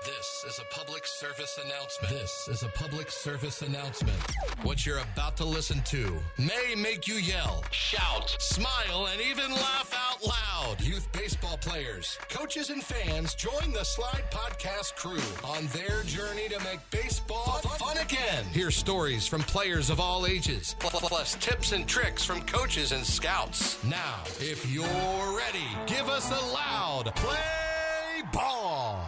This is a public service announcement. This is a public service announcement. What you're about to listen to may make you yell, shout, smile, and even laugh out loud. Youth baseball players, coaches, and fans join the S.L.I.D.E podcast crew on their journey to make baseball fun again. Hear stories from players of all ages, plus tips and tricks from coaches and scouts. Now, if you're ready, give us a loud play ball.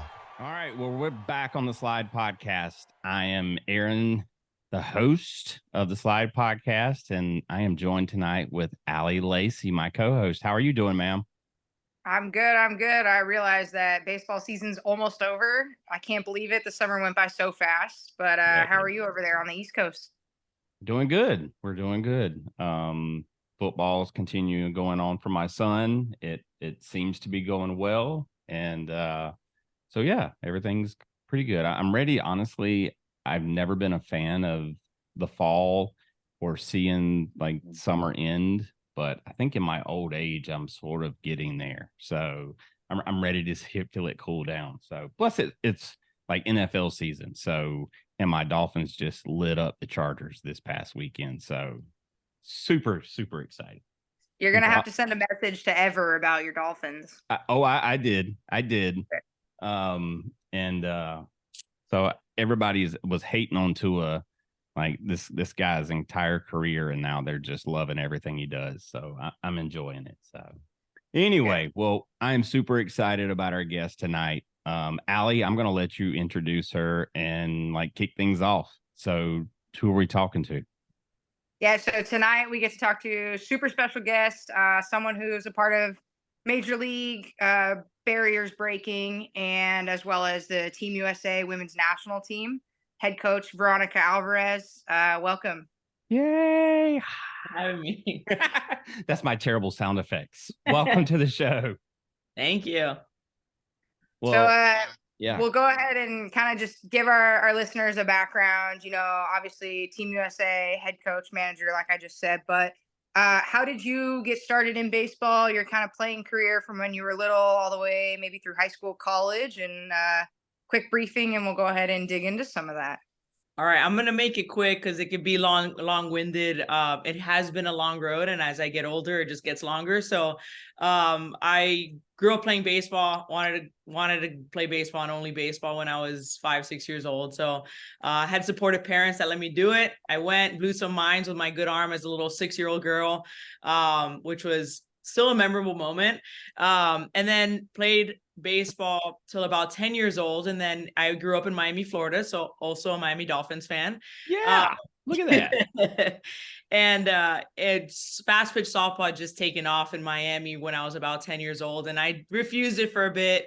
All right, well, we're back on the S.L.I.D.E podcast. I am Aaron, the host of the S.L.I.D.E podcast, and I am joined tonight with Allie Lacey, my co-host. How are you doing, ma'am? I'm good. I realize that baseball season's almost over. I can't believe it. The summer went by so fast. But How are you over there on the East Coast? Doing good. We're doing good. Football's continuing going on for my son. It seems to be going well, and so yeah, everything's pretty good. I'm ready. Honestly, I've never been a fan of the fall or seeing like summer end, but I think in my old age, I'm sort of getting there. So I'm ready to feel it cool down. So plus it's like NFL season. So, and my Dolphins just lit up the Chargers this past weekend. So super, super excited. You're going to have to send a message to Ever about your Dolphins. I did. Okay. So everybody was hating on Tua, like this guy's entire career, and now they're just loving everything he does. So I'm enjoying it. So anyway, well, I'm super excited about our guest tonight. Allie, I'm going to let you introduce her and like kick things off. So who are we talking to? Yeah, so tonight we get to talk to a super special guest, someone who's a part of Major League barriers breaking, and as well as the Team USA women's national team, head coach Veronica Alvarez. Welcome. Yay. Having me. That's my terrible sound effects. Welcome to the show. Thank you. Well, yeah, we'll go ahead and kind of just give our listeners a background. You know, obviously Team USA head coach, manager, like I just said, but how did you get started in baseball? Your kind of playing career from when you were little all the way maybe through high school, college, and quick briefing, and we'll go ahead and dig into some of that. All right, I'm going to make it quick because it could be long-winded. It has been a long road, and as I get older, it just gets longer. So I grew up playing baseball, wanted to play baseball and only baseball when I was 5-6 years old. So I had supportive parents that let me do it. I went, blew some minds with my good arm as a little 6-year-old girl, which was still a memorable moment. And then played baseball till about 10 years old. And then I grew up in Miami, Florida. So also a Miami Dolphins fan. Yeah. Look at that. And it's fast pitch softball had just taken off in Miami when I was about 10 years old. And I refused it for a bit.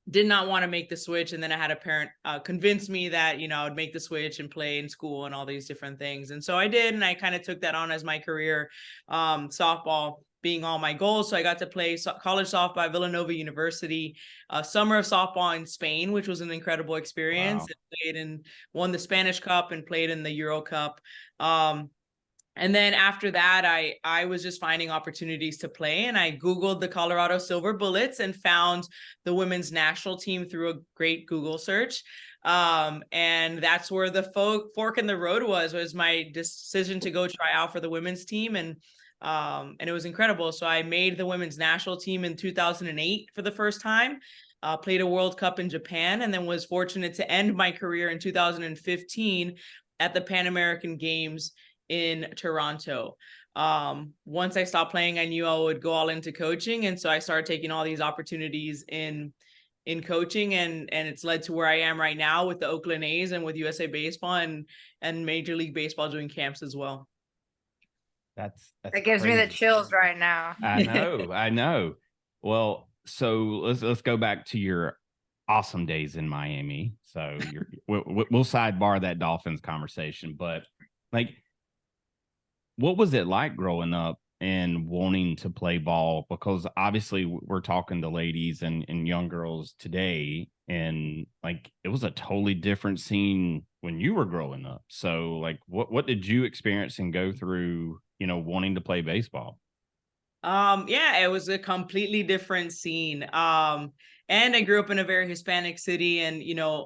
Did not want to make the switch. And then I had a parent convince me that, you know, I would make the switch and play in school and all these different things. And so I did. And I kind of took that on as my career, softball being all my goals. So I got to play college softball at Villanova University, summer of softball in Spain, which was an incredible experience. Wow. Played and won the Spanish Cup and played in the Euro Cup. And then after that, I was just finding opportunities to play, and I Googled the Colorado Silver Bullets and found the women's national team through a great Google search. And that's where the fork in the road was my decision to go try out for the women's team. And it was incredible. So I made the women's national team in 2008 for the first time, played a World Cup in Japan, and then was fortunate to end my career in 2015 at the Pan American Games in Toronto. Once I stopped playing, I knew I would go all into coaching. And so I started taking all these opportunities in coaching, and it's led to where I am right now with the Oakland A's and with USA Baseball and Major League Baseball doing camps as well. That gives me the chills right now. I know. Well, so let's go back to your awesome days in Miami. So we'll sidebar that Dolphins conversation, but like, what was it like growing up and wanting to play ball? Because obviously we're talking to ladies and young girls today, and like it was a totally different scene when you were growing up. So like what did you experience and go through, you know, wanting to play baseball? Yeah, it was a completely different scene. And I grew up in a very Hispanic city, and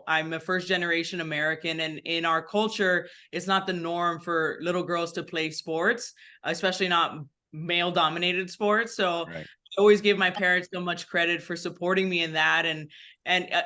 I'm a first generation American, and in our culture, it's not the norm for little girls to play sports, especially not male dominated sports. So Right. I always give my parents so much credit for supporting me in that, and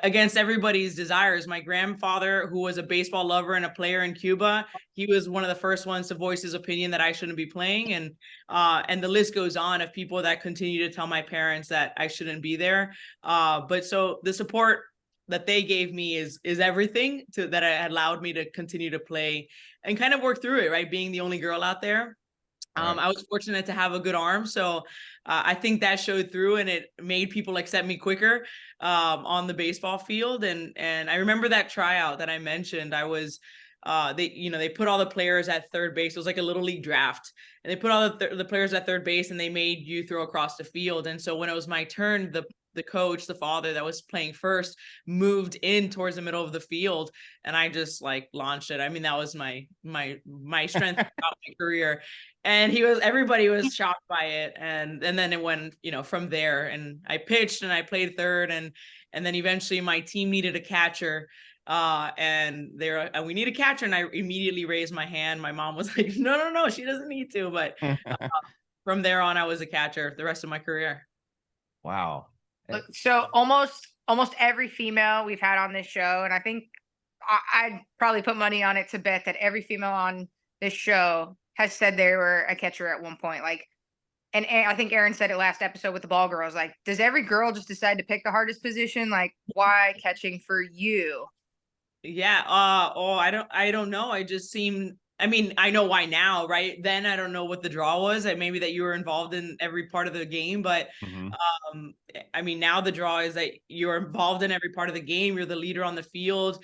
against everybody's desires. My grandfather, who was a baseball lover and a player in Cuba, he was one of the first ones to voice his opinion that I shouldn't be playing, and the list goes on of people that continue to tell my parents that I shouldn't be there. But so the support that they gave me is everything that allowed me to continue to play and kind of work through it, right? Being the only girl out there. Right. I was fortunate to have a good arm, so I think that showed through, and it made people accept me quicker on the baseball field. And I remember that tryout that I mentioned. I was they put all the players at third base. It was like a little league draft, and they put all the players at third base, and they made you throw across the field. And so when it was my turn, the coach, the father that was playing first, moved in towards the middle of the field, and I just like launched it. I mean, that was my strength throughout my career. And everybody was shocked by it. And then it went, from there, and I pitched and I played third, and then eventually my team needed a catcher. And we need a catcher. And I immediately raised my hand. My mom was like, no, she doesn't need to. But from there on, I was a catcher the rest of my career. Wow. So almost every female we've had on this show, and I think I'd probably put money on it to bet that every female on this show has said they were a catcher at one point. Like, and I think Aaron said it last episode with the ball girls. Like, does every girl just decide to pick the hardest position? Like, why catching for you? Yeah. I don't know. I mean, I know why now, right? Then I don't know what the draw was. Like maybe that you were involved in every part of the game, but Mhm. I mean, now the draw is that you're involved in every part of the game. You're the leader on the field.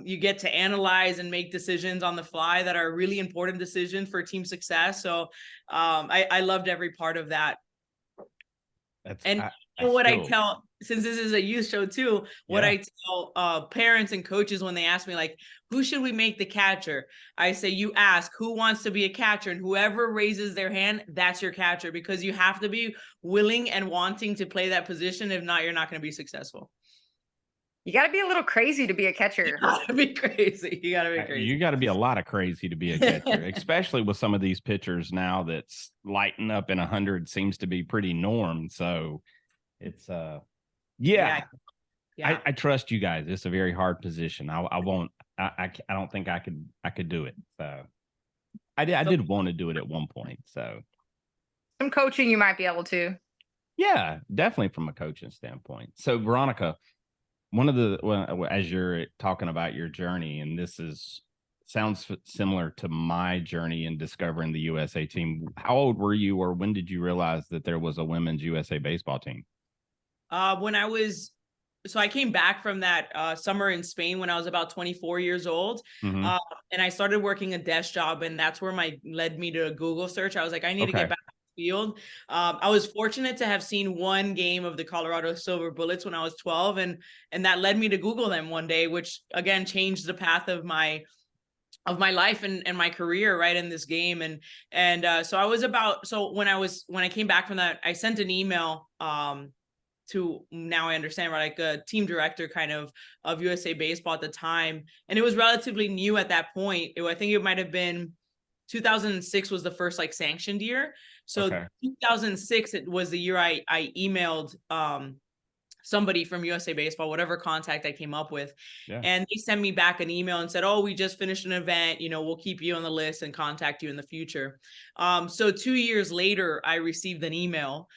You get to analyze and make decisions on the fly that are really important decisions for team success. So I loved every part of that. And what I tell, since this is a youth show too, what I tell parents and coaches when they ask me, like, who should we make the catcher? I say, you ask who wants to be a catcher, and whoever raises their hand, that's your catcher, because you have to be willing and wanting to play that position. If not, you're not going to be successful. You got to be a little crazy to be a catcher. You got to be crazy. You got to be crazy. You got to be a lot of crazy to be a catcher, especially with some of these pitchers now that's lighting up in 100 seems to be pretty norm. So it's yeah. I trust you guys. It's a very hard position. I don't think I could do it. So I did want to do it at one point. So some coaching you might be able to. Yeah, definitely from a coaching standpoint. So Veronica, as you're talking about your journey, and sounds similar to my journey in discovering the USA team. How old were you, or when did you realize that there was a women's USA baseball team? So I came back from that summer in Spain when I was about 24 years old. Mm-hmm. And I started working a desk job, and that's where led me to a Google search. I was like, I need to get back to the field. I was fortunate to have seen one game of the Colorado Silver Bullets when I was 12. And that led me to Google them one day, which again changed the path of my life and my career right in this game. And so when I came back from that, I sent an email to, now I understand, right, like a team director kind of USA Baseball at the time. And it was relatively new at that point. I think it might have been 2006 was the first like sanctioned year. So 2006, it was the year I emailed somebody from USA Baseball, whatever contact I came up with. Yeah. And they sent me back an email and said, oh, we just finished an event, we'll keep you on the list and contact you in the future. So 2 years later, I received an email,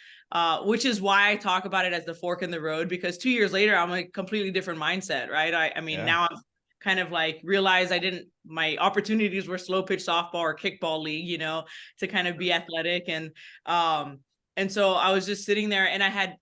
which is why I talk about it as the fork in the road, because 2 years later, I'm a completely different mindset, right? I mean, now I'm kind of like realized my opportunities were slow pitch softball or kickball league, to kind of be athletic. And so I was just sitting there, and I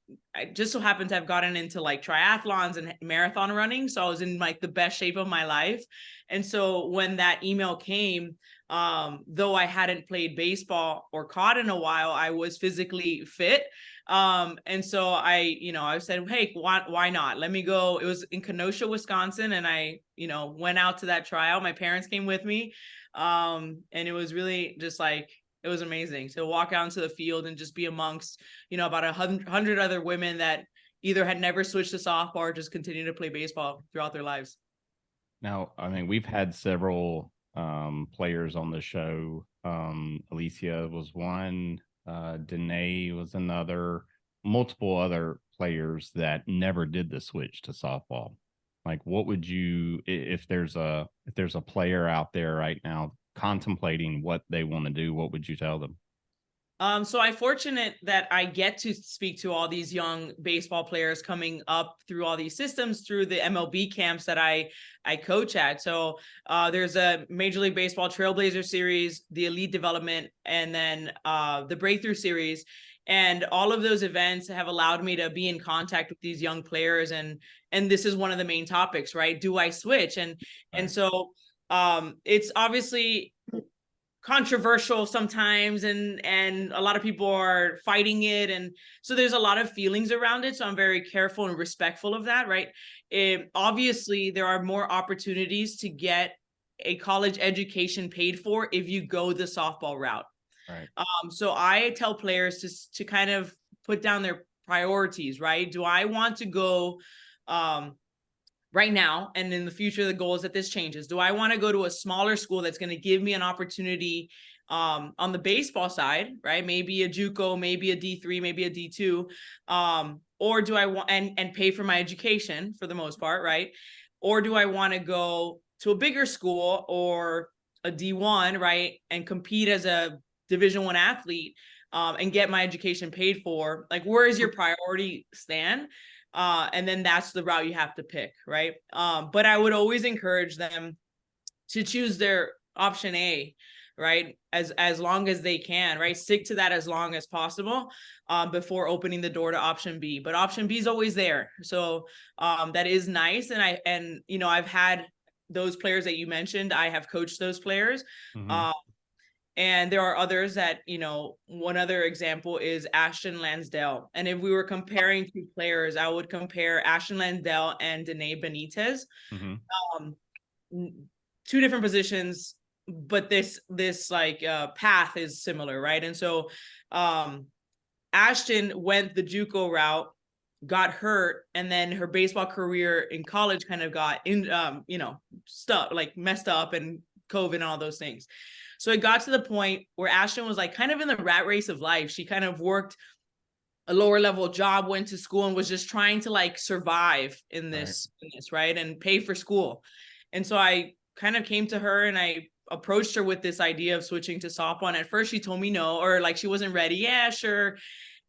just so happened to have gotten into like triathlons and marathon running. So I was in like the best shape of my life. And so when that email came, though I hadn't played baseball or caught in a while, I was physically fit. And so I said, hey, why not? Let me go. It was in Kenosha, Wisconsin. And I, went out to that trial. My parents came with me. And it was really just like, It was amazing to walk out into the field and just be amongst, about 100 other women that either had never switched to softball or just continued to play baseball throughout their lives. Now, I mean, we've had several players on the show. Alicia was one, Danae was another, multiple other players that never did the switch to softball. Like, what would you, if there's a player out there right now contemplating what they want to do, what would you tell them? So I'm fortunate that I get to speak to all these young baseball players coming up through all these systems, through the MLB camps that I coach at. So there's a Major League Baseball Trailblazer series, the Elite Development, and then the Breakthrough series. And all of those events have allowed me to be in contact with these young players. And this is one of the main topics, right? Do I switch? And so it's obviously controversial sometimes, and a lot of people are fighting it, and so there's a lot of feelings around it, so I'm very careful and respectful of that, right? Obviously there are more opportunities to get a college education paid for if you go the softball route, right? So I tell players to kind of put down their priorities, right? Do I want to go right now, and in the future, the goal is that this changes. Do I want to go to a smaller school that's going to give me an opportunity on the baseball side, right? Maybe a JUCO, maybe a D3, maybe a D2, or do I want and pay for my education for the most part, right? Or do I want to go to a bigger school or a D1, right, and compete as a Division I athlete and get my education paid for? Like, where is your priority stand? And then that's the route you have to pick, right? But I would always encourage them to choose their option A, right? As long as they can, right? Stick to that as long as possible before opening the door to option B. But option B is always there. So that is nice. And I've had those players that you mentioned. I have coached those players. Mm-hmm. And there are others that, one other example is Ashton Lansdale. And if we were comparing two players, I would compare Ashton Lansdale and Danae Benitez. Mm-hmm. Two different positions, but this path is similar, right? And so Ashton went the JUCO route, got hurt, and then her baseball career in college kind of got messed up, and COVID and all those things. So it got to the point where Ashton was like kind of in the rat race of life. She kind of worked a lower level job, went to school, and was just trying to like survive in this, right, and pay for school. And so I kind of came to her and I approached her with this idea of switching to softball. And at first she told me no, or like she wasn't ready. Yeah, sure.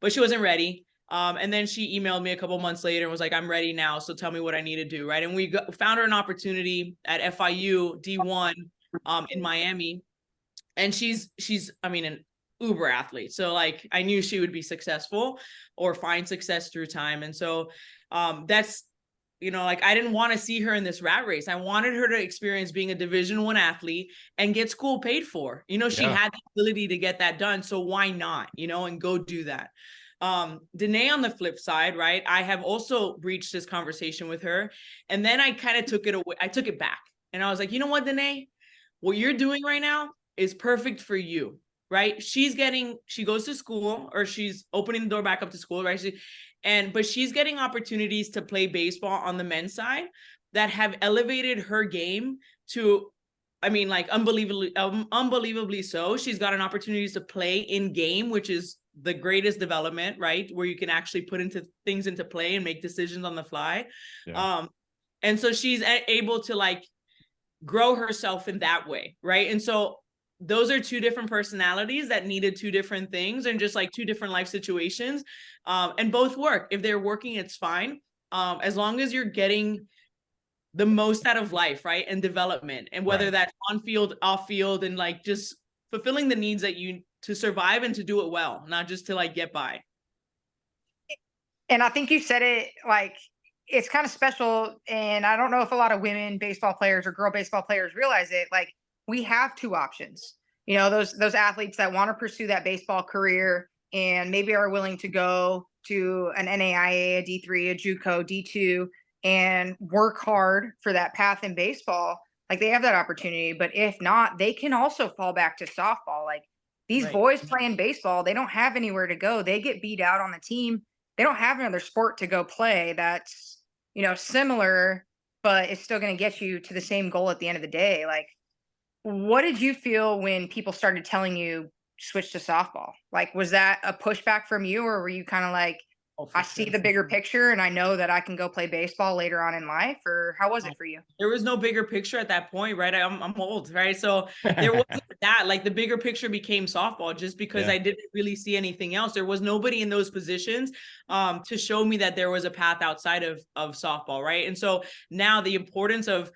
But she wasn't ready. And then she emailed me a couple months later and was like, I'm ready now. So tell me what I need to do. Right. And we found her an opportunity at FIU D1 in Miami. And she's an uber athlete. So like, I knew she would be successful or find success through time. And so that's, I didn't want to see her in this rat race. I wanted her to experience being a Division I athlete and get school paid for. She had the ability to get that done. So why not, and go do that. Danae, on the flip side, right, I have also breached this conversation with her. And then I kind of took it away. I took it back. And I was like, you know what, Danae, what you're doing right now is perfect for you, right? She goes to school, or she's opening the door back up to school, right? But she's getting opportunities to play baseball on the men's side that have elevated her game to, unbelievably so. She's gotten opportunities to play in game, which is the greatest development, right? Where you can actually put things into play and make decisions on the fly. Yeah. And so she's able to like grow herself in that way, right? And so those are two different personalities that needed two different things, and just like two different life situations, and both work. If they're working, it's fine, as long as you're getting the most out of life, right, and development, and whether that's on field, off field, and like just fulfilling the needs that you to survive and to do it well, not just to like get by. And I think you said it, like, it's kind of special, and I don't know if a lot of women baseball players or girl baseball players realize it. Like, we have two options, those athletes that want to pursue that baseball career and maybe are willing to go to an NAIA, a D3, a JUCO, D2, and work hard for that path in baseball. Like, they have that opportunity. But if not, they can also fall back to softball. Like, These Right. boys playing baseball, they don't have anywhere to go. They get beat out on the team. They don't have another sport to go play that's, similar, but it's still going to get you to the same goal at the end of the day. Like, what did you feel when people started telling you switch to softball? Like, was that a pushback from you, or were you kind of like, Oh, I for see sure. the bigger picture and I know that I can go play baseball later on in life? Or how was it for you? There was no bigger picture at that point, right? I'm old, right? So there wasn't that. Like the bigger picture became softball just because Yeah. I didn't really see anything else. There was nobody in those positions to show me that there was a path outside of softball, right? And so now the importance of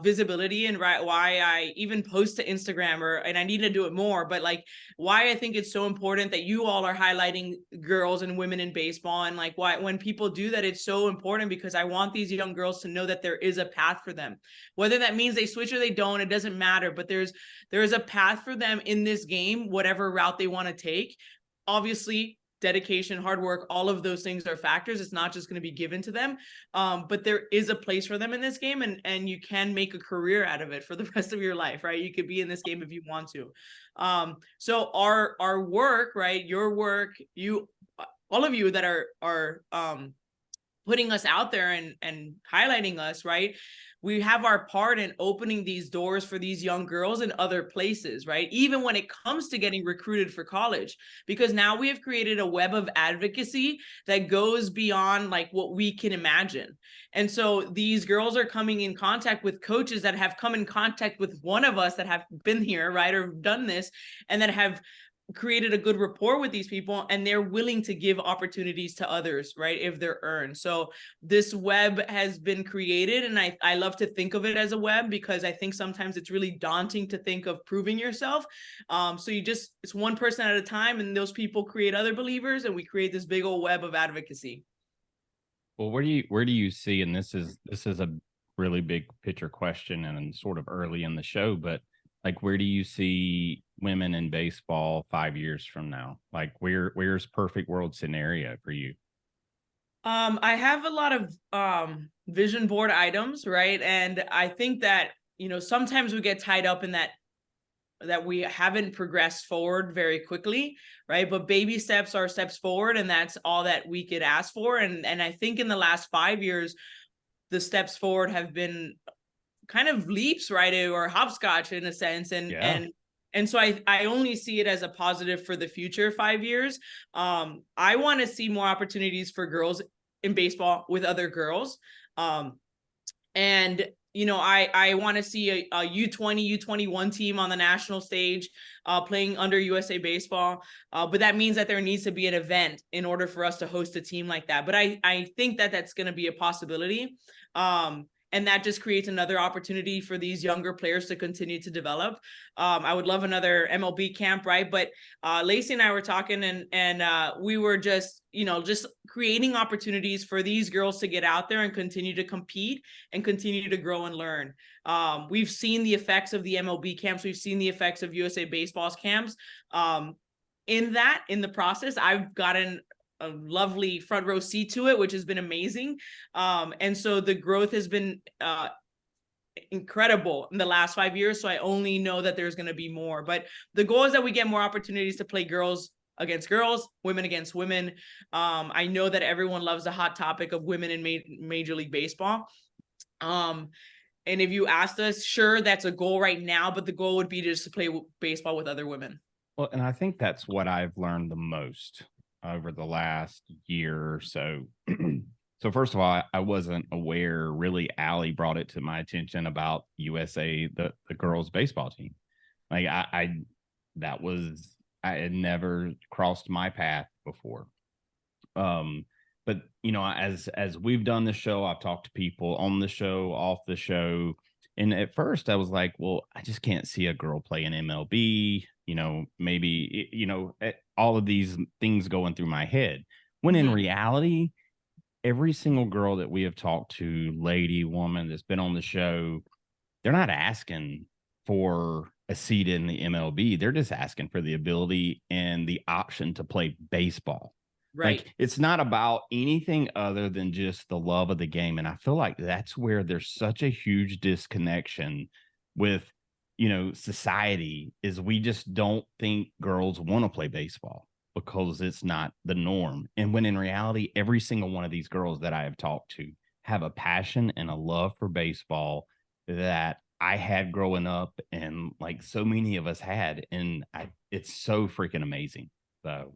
visibility and why I even post to Instagram and I need to do it more, but like why I think it's so important that you all are highlighting girls and women in baseball, and like why when people do that, it's so important because I want these young girls to know that there is a path for them. Whether that means they switch or they don't, it doesn't matter, but there is a path for them in this game, whatever route they want to take. Obviously, dedication, hard work, all of those things are factors. It's not just going to be given to them. But there is a place for them in this game, and you can make a career out of it for the rest of your life, right? You could be in this game if you want to. So our work, right? Your work, all of you that are putting us out there and highlighting us, right? We have our part in opening these doors for these young girls in other places, right? Even when it comes to getting recruited for college, because now we have created a web of advocacy that goes beyond like what we can imagine. And so these girls are coming in contact with coaches that have come in contact with one of us that have been here, right? Or done this, and that have created a good rapport with these people, and they're willing to give opportunities to others, right, if they're earned. So this web has been created, and I love to think of it as a web because I think sometimes it's really daunting to think of proving yourself. So it's one person at a time, and those people create other believers, and we create this big old web of advocacy. Well, where do you see, and this is a really big picture question and sort of early in the show, but like, where do you see women in baseball 5 years from now? Like, where's perfect world scenario for you? I have a lot of vision board items, right? And I think that, sometimes we get tied up in that we haven't progressed forward very quickly, right? But baby steps are steps forward, and that's all that we could ask for. And I think in the last 5 years, the steps forward have been kind of leaps, right? Or hopscotch in a sense. And so I only see it as a positive for the future 5 years. I want to see more opportunities for girls in baseball with other girls. And I want to see a U20, U21 team on the national stage playing under USA Baseball. But that means that there needs to be an event in order for us to host a team like that. But I think that that's going to be a possibility. And that just creates another opportunity for these younger players to continue to develop. I would love another MLB camp, right? But Lacey and I were talking, and we were just creating opportunities for these girls to get out there and continue to compete and continue to grow and learn. We've seen the effects of the MLB camps. We've seen the effects of USA Baseball's camps. In the process, I've gotten a lovely front row seat to it, which has been amazing. And so the growth has been incredible in the last 5 years. So I only know that there's going to be more, but the goal is that we get more opportunities to play girls against girls, women against women. I know that everyone loves the hot topic of women in Major League Baseball. And if you asked us, sure, that's a goal right now, but the goal would be just to play baseball with other women. Well, and I think that's what I've learned the most over the last year or so. So first of all, I wasn't aware, really. Allie brought it to my attention about USA, the girls baseball team. Like I had never crossed my path before. But as we've done the show, I've talked to people on the show, off the show. And at first I was like, well, I just can't see a girl play in MLB, maybe, all of these things going through my head. When in reality, every single girl that we have talked to, lady, woman that's been on the show, they're not asking for a seat in the MLB. They're just asking for the ability and the option to play baseball. Right. Like, it's not about anything other than just the love of the game. And I feel like that's where there's such a huge disconnection with society is we just don't think girls want to play baseball because it's not the norm. And when in reality, every single one of these girls that I have talked to have a passion and a love for baseball that I had growing up, and like so many of us had. And it's so freaking amazing. So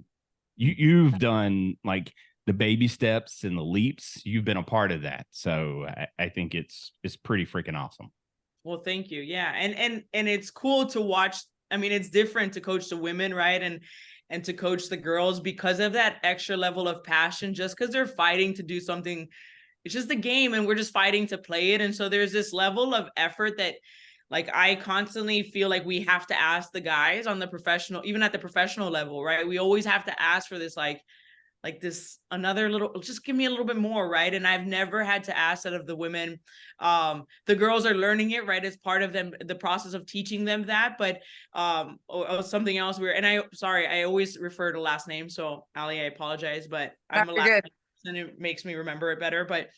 you've done like the baby steps and the leaps. You've been a part of that. So I think it's pretty freaking awesome. Well, thank you. Yeah. And it's cool to watch. I mean, it's different to coach the women, right? And to coach the girls because of that extra level of passion, just because they're fighting to do something. It's just the game and we're just fighting to play it. And so there's this level of effort that like I constantly feel like we have to ask the guys on the professional, even at the professional level, right? We always have to ask for this, like this another little, just give me a little bit more, right? And I've never had to ask that of the women. The girls are learning it, right? It's part of them, the process of teaching them that. But or something else and I always refer to last name, so Allie, I apologize, but I'm a last name and it makes me remember it better. But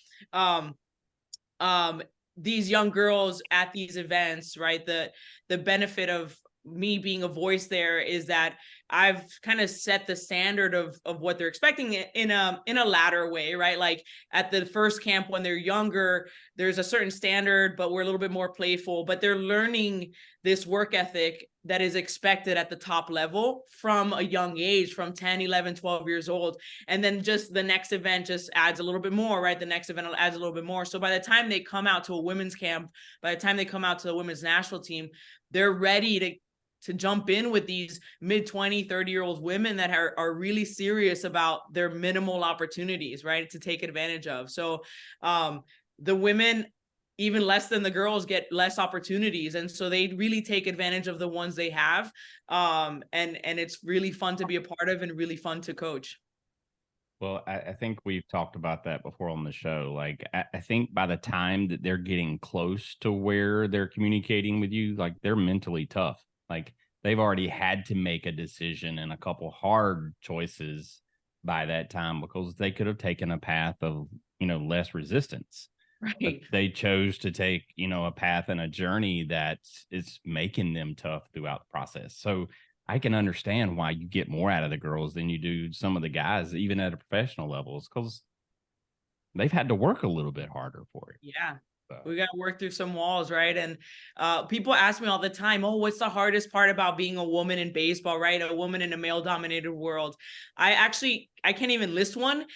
these young girls at these events, right? The benefit of me being a voice there is that I've kind of set the standard of what they're expecting in a ladder way, right? Like at the first camp when they're younger, there's a certain standard, but we're a little bit more playful, but they're learning this work ethic that is expected at the top level from a young age, from 10, 11, 12 years old. And then just the next event just adds a little bit more, right? The next event adds a little bit more. So by the time they come out to a women's camp, by the time they come out to the women's national team, they're ready to jump in with these mid 20, 30-year-old women that are really serious about their minimal opportunities, right? To take advantage of. So the women, even less than the girls, get less opportunities. And so they really take advantage of the ones they have. And it's really fun to be a part of and really fun to coach. Well, I think we've talked about that before on the show. Like, I think by the time that they're getting close to where they're communicating with you, like they're mentally tough. Like they've already had to make a decision and a couple hard choices by that time because they could have taken a path of, less resistance. Right. But they chose to take, a path and a journey that is making them tough throughout the process. So I can understand why you get more out of the girls than you do some of the guys, even at a professional levels, because they've had to work a little bit harder for it. Yeah. We got to work through some walls, right? And people ask me all the time, oh, what's the hardest part about being a woman in baseball, right? A woman in a male-dominated world. I can't even list one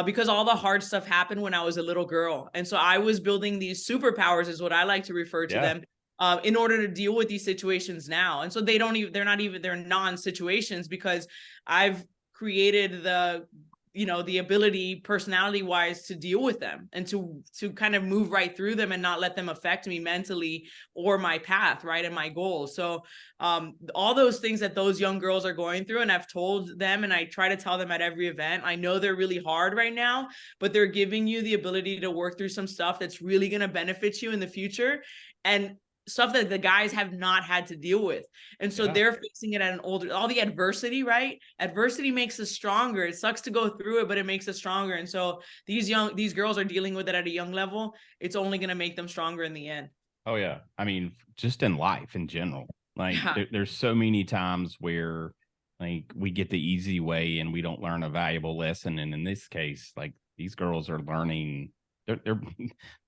because all the hard stuff happened when I was a little girl. And so I was building these superpowers, is what I like to refer to them, in order to deal with these situations now. And so they're non-situations because I've created the ability personality wise to deal with them and to kind of move right through them and not let them affect me mentally or my path, right? And my goals. So all those things that those young girls are going through, and I've told them, and I try to tell them at every event, I know they're really hard right now, but they're giving you the ability to work through some stuff that's really going to benefit you in the future. And stuff that the guys have not had to deal with. And so they're facing it at an older, all the adversity, right? Adversity makes us stronger. It sucks to go through it, but it makes us stronger. And so these girls are dealing with it at a young level. It's only going to make them stronger in the end. Oh yeah. I mean, just in life in general, like there's so many times where like we get the easy way and we don't learn a valuable lesson. And in this case, like these girls are learning, they're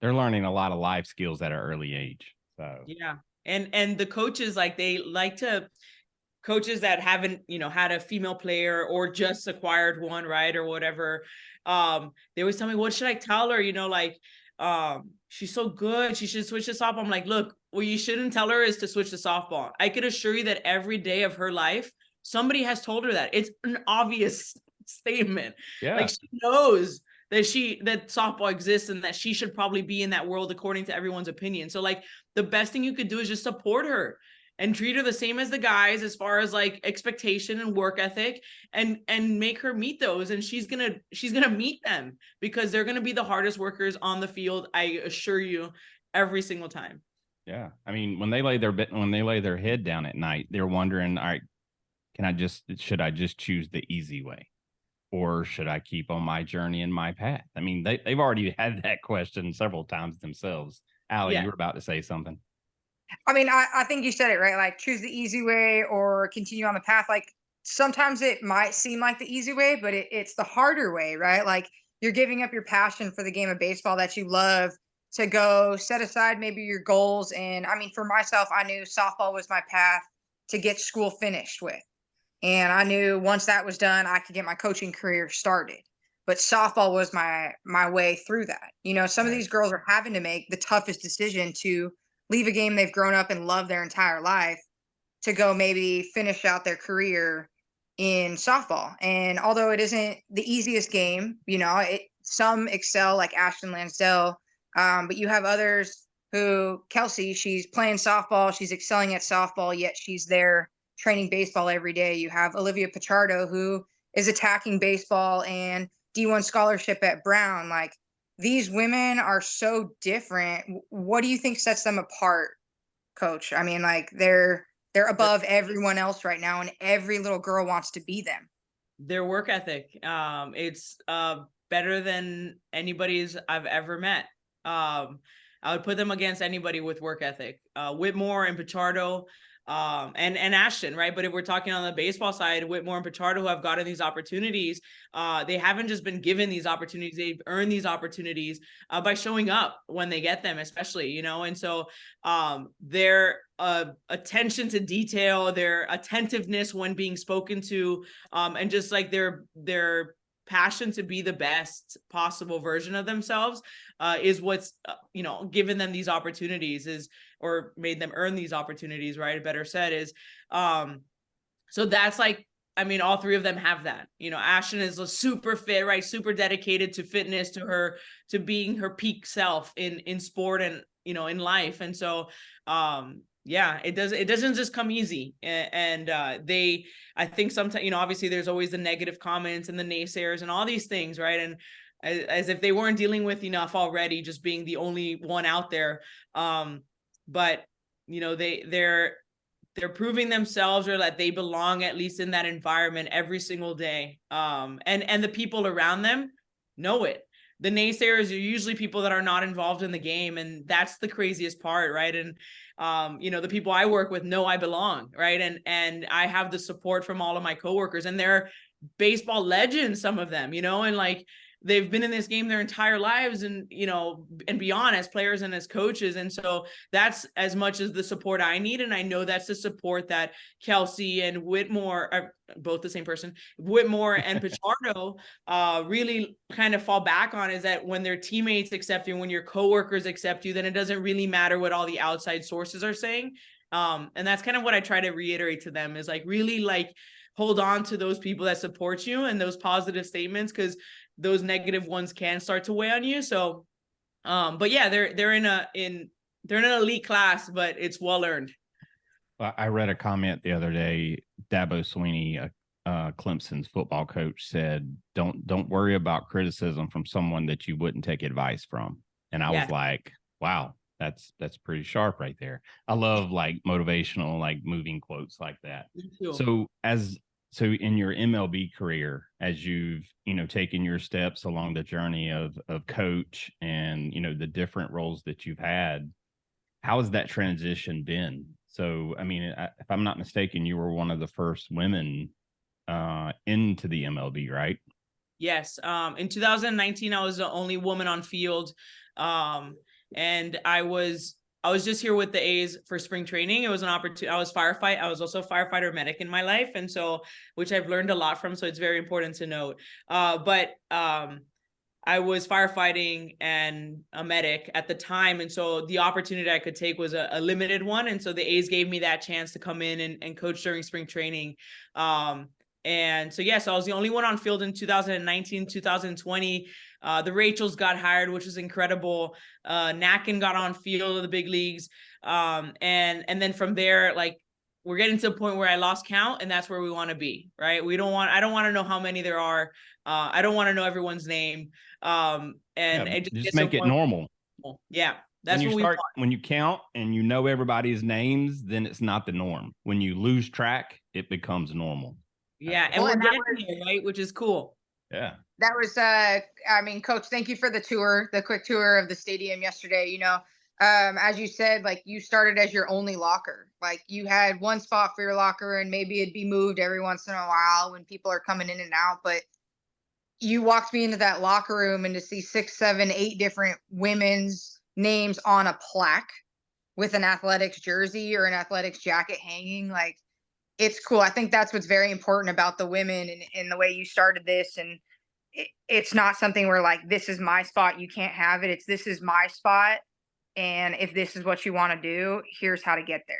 learning a lot of life skills at an early age. So yeah. And the coaches, like coaches that haven't, had a female player or just acquired one, right? Or whatever. They always tell me, what should I tell her? She's so good. She should switch to softball. I'm like, look, what you shouldn't tell her is to switch to softball. I can assure you that every day of her life, somebody has told her that. It's an obvious statement. Yeah. Like she knows that softball exists and that she should probably be in that world according to everyone's opinion. So like the best thing you could do is just support her and treat her the same as the guys as far as like expectation and work ethic, and make her meet those. And she's going to meet them because they're going to be the hardest workers on the field. I assure you, every single time. Yeah. I mean, when they lay their head down at night, they're wondering, all right, should I just choose the easy way? Or should I keep on my journey and my path? I mean, they've already had that question several times themselves. Allie, you were about to say something. I mean, I think you said it right. Like, choose the easy way or continue on the path. Like, sometimes it might seem like the easy way, but it's the harder way, right? Like, you're giving up your passion for the game of baseball that you love to go set aside maybe your goals. And I mean, for myself, I knew softball was my path to get school finished with. And I knew once that was done, I could get my coaching career started. But softball was my way through that. You know, some of Right. these girls are having to make the toughest decision to leave a game they've grown up and loved their entire life to go maybe finish out their career in softball. And although it isn't the easiest game, you know, some excel like Ashton Lansdell, but you have others who Kelsey, she's playing softball, she's excelling at softball, yet she's there training baseball every day. You have Olivia Pichardo, who is attacking baseball and D1 scholarship at Brown. Like, these women are so different. What do you think sets them apart, Coach? I mean, like, they're above everyone else right now, and every little girl wants to be them. Their work ethic. It's better than anybody's I've ever met. I would put them against anybody with work ethic. Whitmore and Pichardo, and Ashton, right? But if we're talking on the baseball side, Whitmore and Pichardo, who have gotten these opportunities, they haven't just been given these opportunities; they've earned these opportunities by showing up when they get them, especially, you know. And so, their attention to detail, their attentiveness when being spoken to, and just like their passion to be the best possible version of themselves is what's you know, given them these opportunities, is, or made them earn these opportunities, right? Better said, is so that's like, I mean, all three of them have that. You know, Ashton is super fit, right? Super dedicated to fitness, to being her peak self in sport and, you know, in life. And so yeah, it doesn't just come easy. And I think sometimes, you know, obviously there's always the negative comments and the naysayers and all these things, right? And as if they weren't dealing with enough already, just being the only one out there. But you know, they're proving themselves, or that they belong at least in that environment every single day. And the people around them know it. The naysayers are usually people that are not involved in the game, and that's the craziest part, right? And you know, the people I work with know I belong, right? And I have the support from all of my coworkers, and they're baseball legends, some of them, you know, and like, they've been in this game their entire lives, and, you know, and beyond, as players and as coaches. And so that's as much as the support I need. And I know that's the support that Kelsey and Whitmore are both the same person, Whitmore and Pichardo, really kind of fall back on, is that when their teammates accept you, when your coworkers accept you, then it doesn't really matter what all the outside sources are saying. And that's kind of what I try to reiterate to them, is like, really, like, hold on to those people that support you and those positive statements, because those negative ones can start to weigh on you. So, but yeah, they're in an elite class, but it's well earned. Well, I read a comment the other day. Dabo Sweeney, Clemson's football coach, said, "Don't worry about criticism from someone that you wouldn't take advice from." And I was like, "Wow, that's pretty sharp right there." I love like motivational, like moving quotes like that. So in your MLB career, as you've, you know, taken your steps along the journey of coach and, you know, the different roles that you've had, how has that transition been? So, I mean, if I'm not mistaken, you were one of the first women into the MLB, right? Yes. In 2019, I was the only woman on field. And I was just here with the A's for spring training. It was an opportunity. I was also a firefighter medic in my life. And so, which I've learned a lot from. So it's very important to note. But I was firefighting and a medic at the time. And so the opportunity I could take was a limited one. And so the A's gave me that chance to come in and coach during spring training. And so, yes, I was the only one on field in 2019, 2020. The Rachels got hired, which was incredible. Nacken got on field of the big leagues. And then from there, like, we're getting to a point where I lost count, and that's where we want to be, right? I don't want to know how many there are. I don't want to know everyone's name. It just make it normal. Yeah. That's what we want. When you count and you know everybody's names, then it's not the norm. When you lose track, it becomes normal. Yeah. And we're getting here, right? Which is cool. Yeah. That was I mean, Coach, thank you for the quick tour of the stadium yesterday. You know, as you said, like you started as your only locker. Like you had one spot for your locker and maybe it'd be moved every once in a while when people are coming in and out. But you walked me into that locker room and to see 6, 7, 8 different women's names on a plaque with an athletics jersey or an athletics jacket hanging, like it's cool. I think that's what's very important about the women and the way you started this. And it's not something where like, this is my spot, you can't have it. It's this is my spot. And if this is what you want to do, here's how to get there.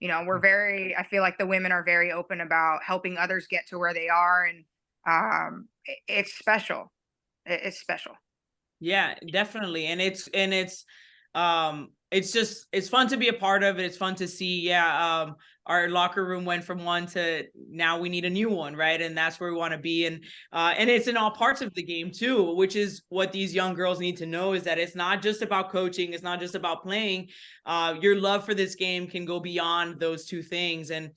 You know, I feel like the women are very open about helping others get to where they are. And it's special. It's special. Yeah, definitely. And it's fun to be a part of it. It's fun to see. Yeah. Our locker room went from one to now we need a new one, right? And that's where we want to be. And it's in all parts of the game too, which is what these young girls need to know, is that it's not just about coaching. It's not just about playing. Your love for this game can go beyond those two things. And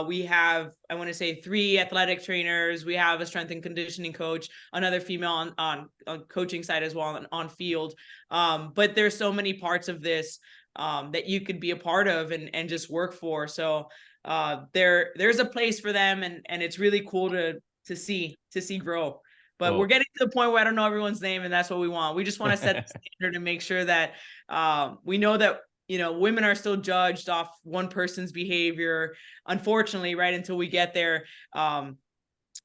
we have, I want to say, 3 athletic trainers. We have a strength and conditioning coach, another female on coaching side as well, on field. But there's so many parts of this that you could be a part of and just work for. So there's a place for them, and it's really cool to see grow. But we're getting to the point where I don't know everyone's name, and that's what we want. We just want to set the standard and make sure that we know that, you know, women are still judged off one person's behavior, unfortunately, right? Until we get there.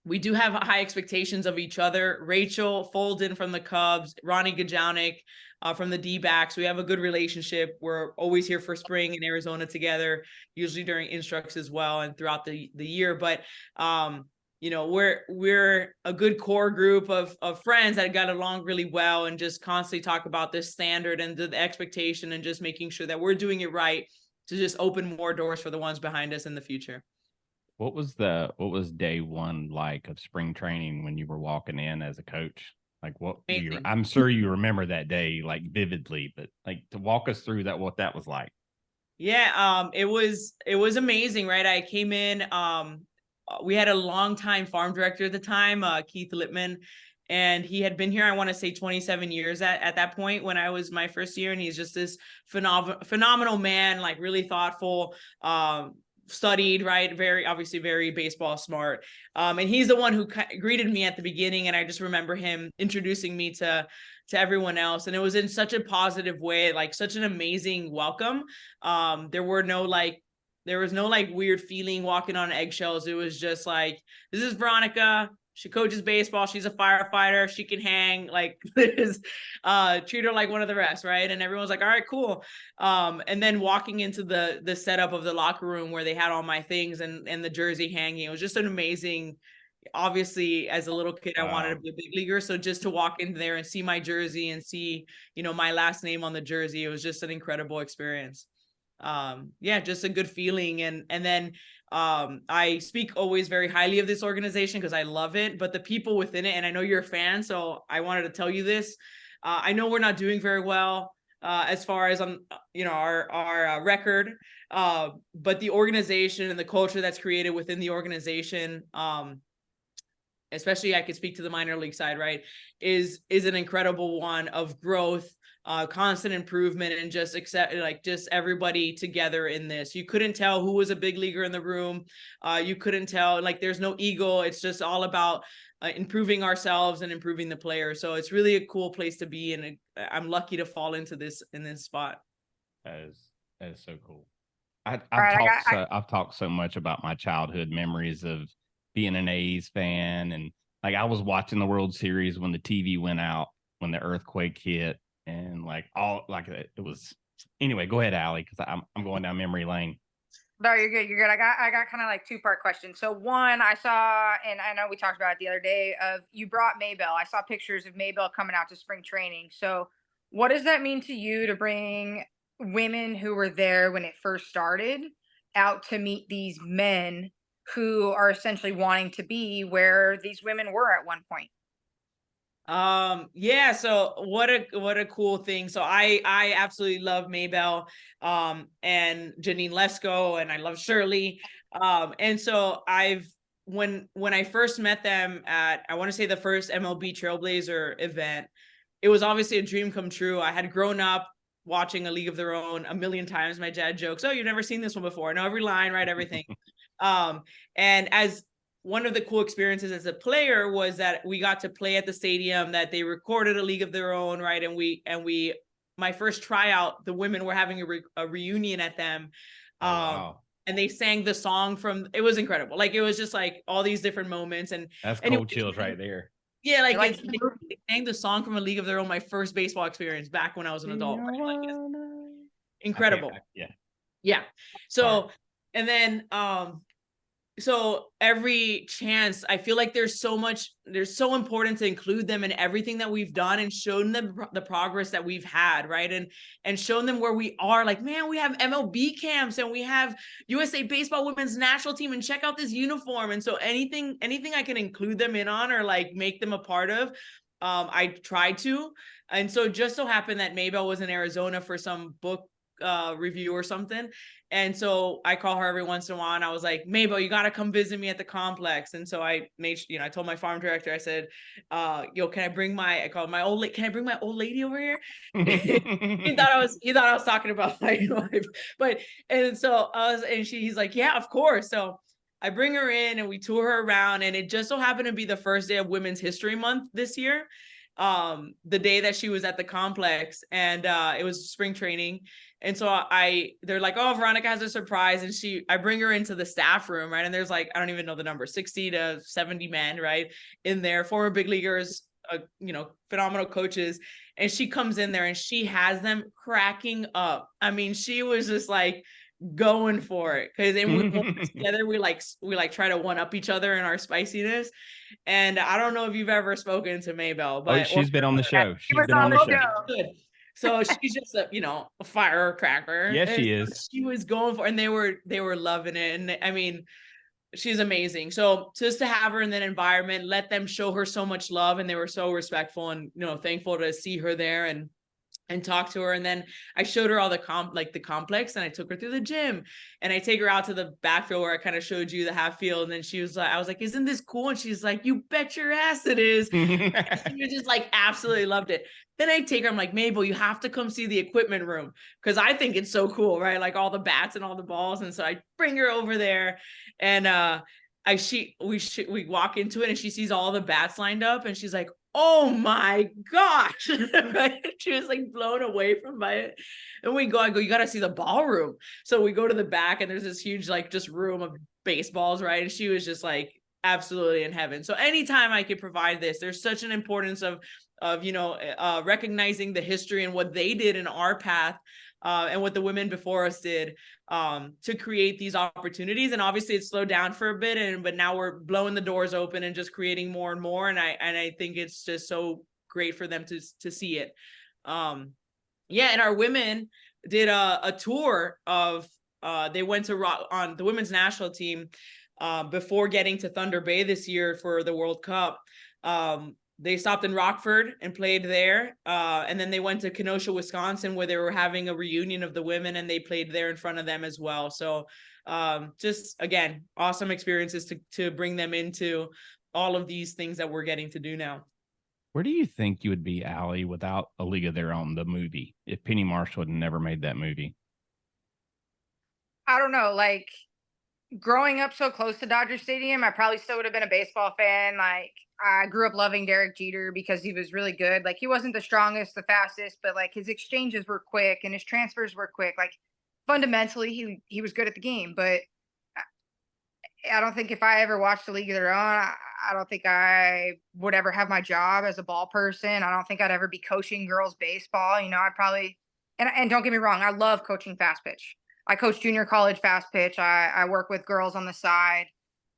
We do have high expectations of each other. Rachel Folden from the Cubs, Ronnie Gajownik from the D-backs. We have a good relationship. We're always here for spring in Arizona together, usually during instructs as well and throughout the year. But you know, we're a good core group of friends that got along really well and just constantly talk about this standard and the expectation and just making sure that we're doing it right to just open more doors for the ones behind us in the future. What was day one like of spring training when you were walking in as a coach? Like I'm sure you remember that day like vividly, but like to walk us through what that was like. Yeah, it was amazing, right? I came in, we had a longtime farm director at the time, Keith Littman, and he had been here, I want to say 27 years at that point when I was my first year. And he's just this phenomenal man, like really thoughtful, studied, right? Obviously very baseball smart. And he's the one who greeted me at the beginning. And I just remember him introducing me to everyone else. And it was in such a positive way, like such an amazing welcome. There was no weird feeling walking on eggshells. It was just like, this is Veronica. She coaches baseball. She's a firefighter. She can hang. Like, this, treat her like one of the rest, right? And everyone's like, all right, cool. And then walking into the setup of the locker room where they had all my things and the jersey hanging, it was just an amazing. Obviously, as a little kid, I wanted to be a big leaguer. So just to walk in there and see my jersey and see, you know, my last name on the jersey, it was just an incredible experience. Yeah, just a good feeling. And then I speak always very highly of this organization because I love it, but the people within it, and I know you're a fan, so I wanted to tell you this. I know we're not doing very well as far as you know, our record, but the organization and the culture that's created within the organization, especially I could speak to the minor league side, right, is an incredible one of growth, constant improvement, and just just everybody together in this. You couldn't tell who was a big leaguer in the room. You couldn't tell, like, there's no ego. It's just all about improving ourselves and improving the player. So it's really a cool place to be. And I'm lucky to fall into this spot. That is so cool. I've talked so much about my childhood memories of being an A's fan. And like, I was watching the World Series when the TV went out, when the earthquake hit. And it was, anyway, go ahead, Allie, because I'm going down memory lane. No, you're good. You're good. I got kind of like 2-part questions. So one, I saw, and I know we talked about it the other day, of you brought Maybell. I saw pictures of Maybell coming out to spring training. So what does that mean to you to bring women who were there when it first started out to meet these men who are essentially wanting to be where these women were at one point? Yeah, so what a cool thing. So I absolutely love Maybell and Janine Lesko, and I love Shirley. And so when I first met them at, I want to say, the first MLB Trailblazer event, it was obviously a dream come true. I had grown up watching A League of Their Own a million times. My dad jokes, "Oh, you've never seen this one before." I know every line, right? Everything. And as one of the cool experiences as a player was that we got to play at the stadium that they recorded A League of Their Own, right? And we my first tryout, the women were having a reunion at them. Wow. And they sang the song from, it was incredible. Like, it was just like all these different moments. And That's anyway, cold chills right there. yeah, like, Like, they sang the song from A League of Their Own, my first baseball experience back when I was an adult. Right? Like, it's incredible. Yeah. So, Sorry. and then, so every chance, I feel like there's so important to include them in everything that we've done and shown them the progress that we've had, right? And shown them where we are. Like, man, we have MLB camps and we have USA Baseball Women's National Team, and check out this uniform. And so anything I can include them in on or like make them a part of, I try to. And so it just so happened that Maybell was in Arizona for some book review or something. And so I call her every once in a while and I was like, Maybell, you got to come visit me at the complex. And so I made, I told my farm director, I said, can I bring my old lady over here? he thought I was talking about my wife, but, and so he's like, yeah, of course. So I bring her in and we tour her around, and it just so happened to be the first day of Women's History Month this year. The day that she was at the complex, and it was spring training. And so they're like, oh, Veronica has a surprise. And I bring her into the staff room, right? And there's like, I don't even know the number, 60 to 70 men, right? In there, former big leaguers, phenomenal coaches. And she comes in there and she has them cracking up. I mean, she was just like going for it. Cause then we together, we try to one up each other in our spiciness. And I don't know if you've ever spoken to Maybell, but she's been on the show. She's been on the show. Good. So she's just a firecracker. Yes, she and is. She was going for it, and they were loving it. And I mean, she's amazing. So just to have her in that environment, let them show her so much love, and they were so respectful and thankful to see her there and talk to her. And then I showed her all the complex, and I took her through the gym, and I take her out to the backfield where I kind of showed you the half field. And then she was like, I was like, isn't this cool? And she's like, you bet your ass it is. She just like absolutely loved it. Then I take her, I'm like, Maybell, you have to come see the equipment room, because I think it's so cool, right? Like all the bats and all the balls. And so I bring her over there, and we walk into it, and she sees all the bats lined up, and she's like, oh my gosh. She was like blown away by it. And I go, you got to see the ballroom. So we go to the back, and there's this huge, like, just room of baseballs, right? And she was just like absolutely in heaven. So anytime I could provide this, there's such an importance of recognizing the history and what they did in our path, and what the women before us did, to create these opportunities. And obviously it slowed down for a bit, but now we're blowing the doors open and just creating more and more. And I think it's just so great for them to see it. And our women did a tour of, they went on the women's national team, before getting to Thunder Bay this year for the World Cup. They stopped in Rockford and played there. And then they went to Kenosha, Wisconsin, where they were having a reunion of the women, and they played there in front of them as well. So just, again, awesome experiences to bring them into all of these things that we're getting to do now. Where do you think you would be, Allie, without A League of Their Own, the movie, if Penny Marshall had never made that movie? I don't know. Like, growing up so close to Dodger Stadium, I probably still would have been a baseball fan. Like, I grew up loving Derek Jeter because he was really good. Like, he wasn't the strongest, the fastest, but like his exchanges were quick and his transfers were quick. Like, fundamentally, he was good at the game. But I don't think if I ever watched A League of Their Own, I don't think I would ever have my job as a ball person. I don't think I'd ever be coaching girls baseball. I'd probably, and don't get me wrong, I love coaching fast pitch. I coach junior college fast pitch. I work with girls on the side,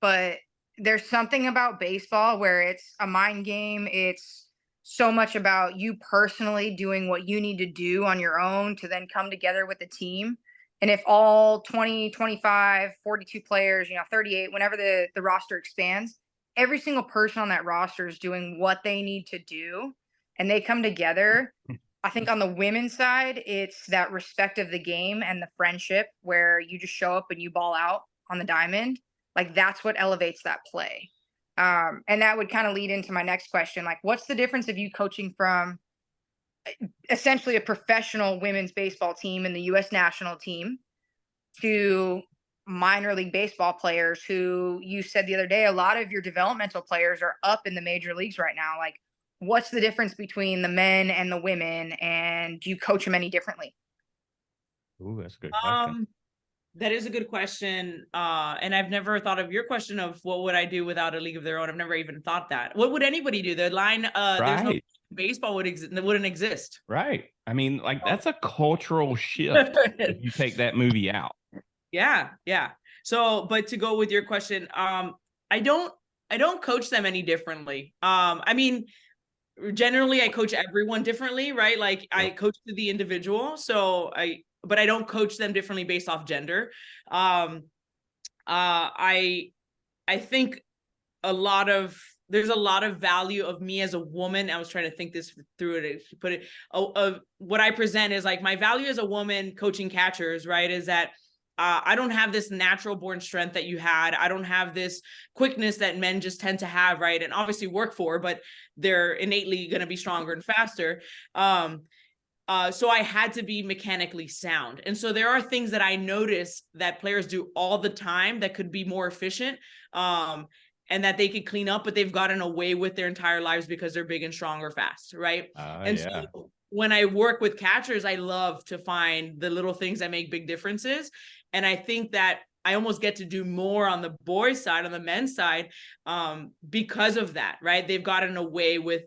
but there's something about baseball where it's a mind game. It's so much about you personally doing what you need to do on your own to then come together with the team. And if all 20, 25, 42 players, 38, whenever the roster expands, every single person on that roster is doing what they need to do, and they come together. I think on the women's side, it's that respect of the game and the friendship where you just show up and you ball out on the diamond. Like, that's what elevates that play. And that would kind of lead into my next question. Like, what's the difference of you coaching from, essentially a professional women's baseball team and the U.S. national team to minor league baseball players who you said the other day, a lot of your developmental players are up in the major leagues right now. Like, what's the difference between the men and the women, and do you coach them any differently? Ooh, that's a good question. That is a good question. And I've never thought of your question of what would I do without a league of their own. I've never even thought that. What would anybody do? The line, there's no Right. baseball wouldn't exist. Right. I mean, like that's a cultural shift if you take that movie out. Yeah. So, but to go with your question, I don't coach them any differently. I mean, generally I coach everyone differently, right? Like I coach to the individual. But I don't coach them differently based off gender. I think there's a lot of value of me as a woman. I was trying to think this through it, put it, what I present is like my value as a woman coaching catchers, right? Is that I don't have this natural born strength that you had. I don't have this quickness that men just tend to have, right? And obviously work for, but they're innately going to be stronger and faster. So I had to be mechanically sound. And so there are things that I notice that players do all the time that could be more efficient, and that they could clean up, but they've gotten away with their entire lives because they're big and strong or fast, right? So when I work with catchers, I love to find the little things that make big differences. And I think that I almost get to do more on the boys' side, on the men's side, because of that, right? They've gotten away with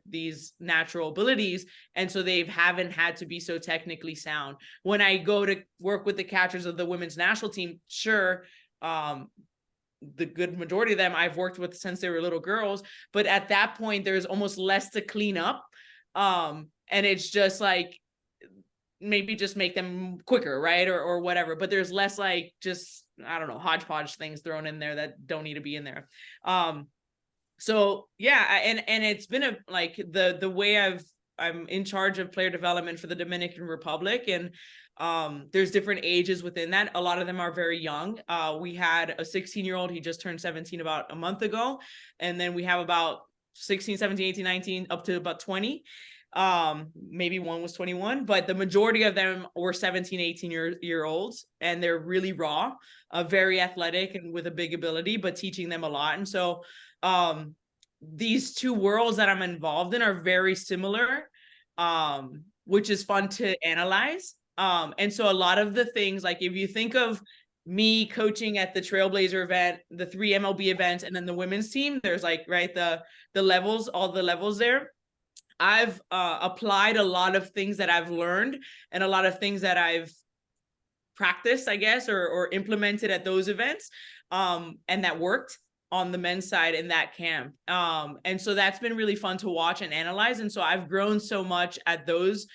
these natural abilities, and so they haven't had to be so technically sound. When I go to work with the catchers of the women's national team, sure, the good majority of them I've worked with since they were little girls, but at that point, there's almost less to clean up, and it's just like, maybe just make them quicker, right? Or whatever, but there's less like just, I don't know, hodgepodge things thrown in there that don't need to be in there. So yeah, and it's been like the way I'm in charge of player development for the Dominican Republic, and there's different ages within that. A lot of them are very young. We had a 16-year-old, he just turned 17 about a month ago, and then we have about 16, 17, 18, 19 up to about 20. Maybe one was 21, but the majority of them were 17, 18 year olds, and they're really raw, very athletic and with a big ability, but teaching them a lot. And so these two worlds that I'm involved in are very similar, which is fun to analyze. And so a lot of the things, like if you think of me coaching at the Trailblazer event, the 3 MLB events, and then the women's team, there's like, right, the levels, all the levels there. I've applied a lot of things that I've learned and a lot of things that I've practiced, I guess, or implemented at those events, and that worked on the men's side in that camp. And so that's been really fun to watch and analyze. And so I've grown so much at those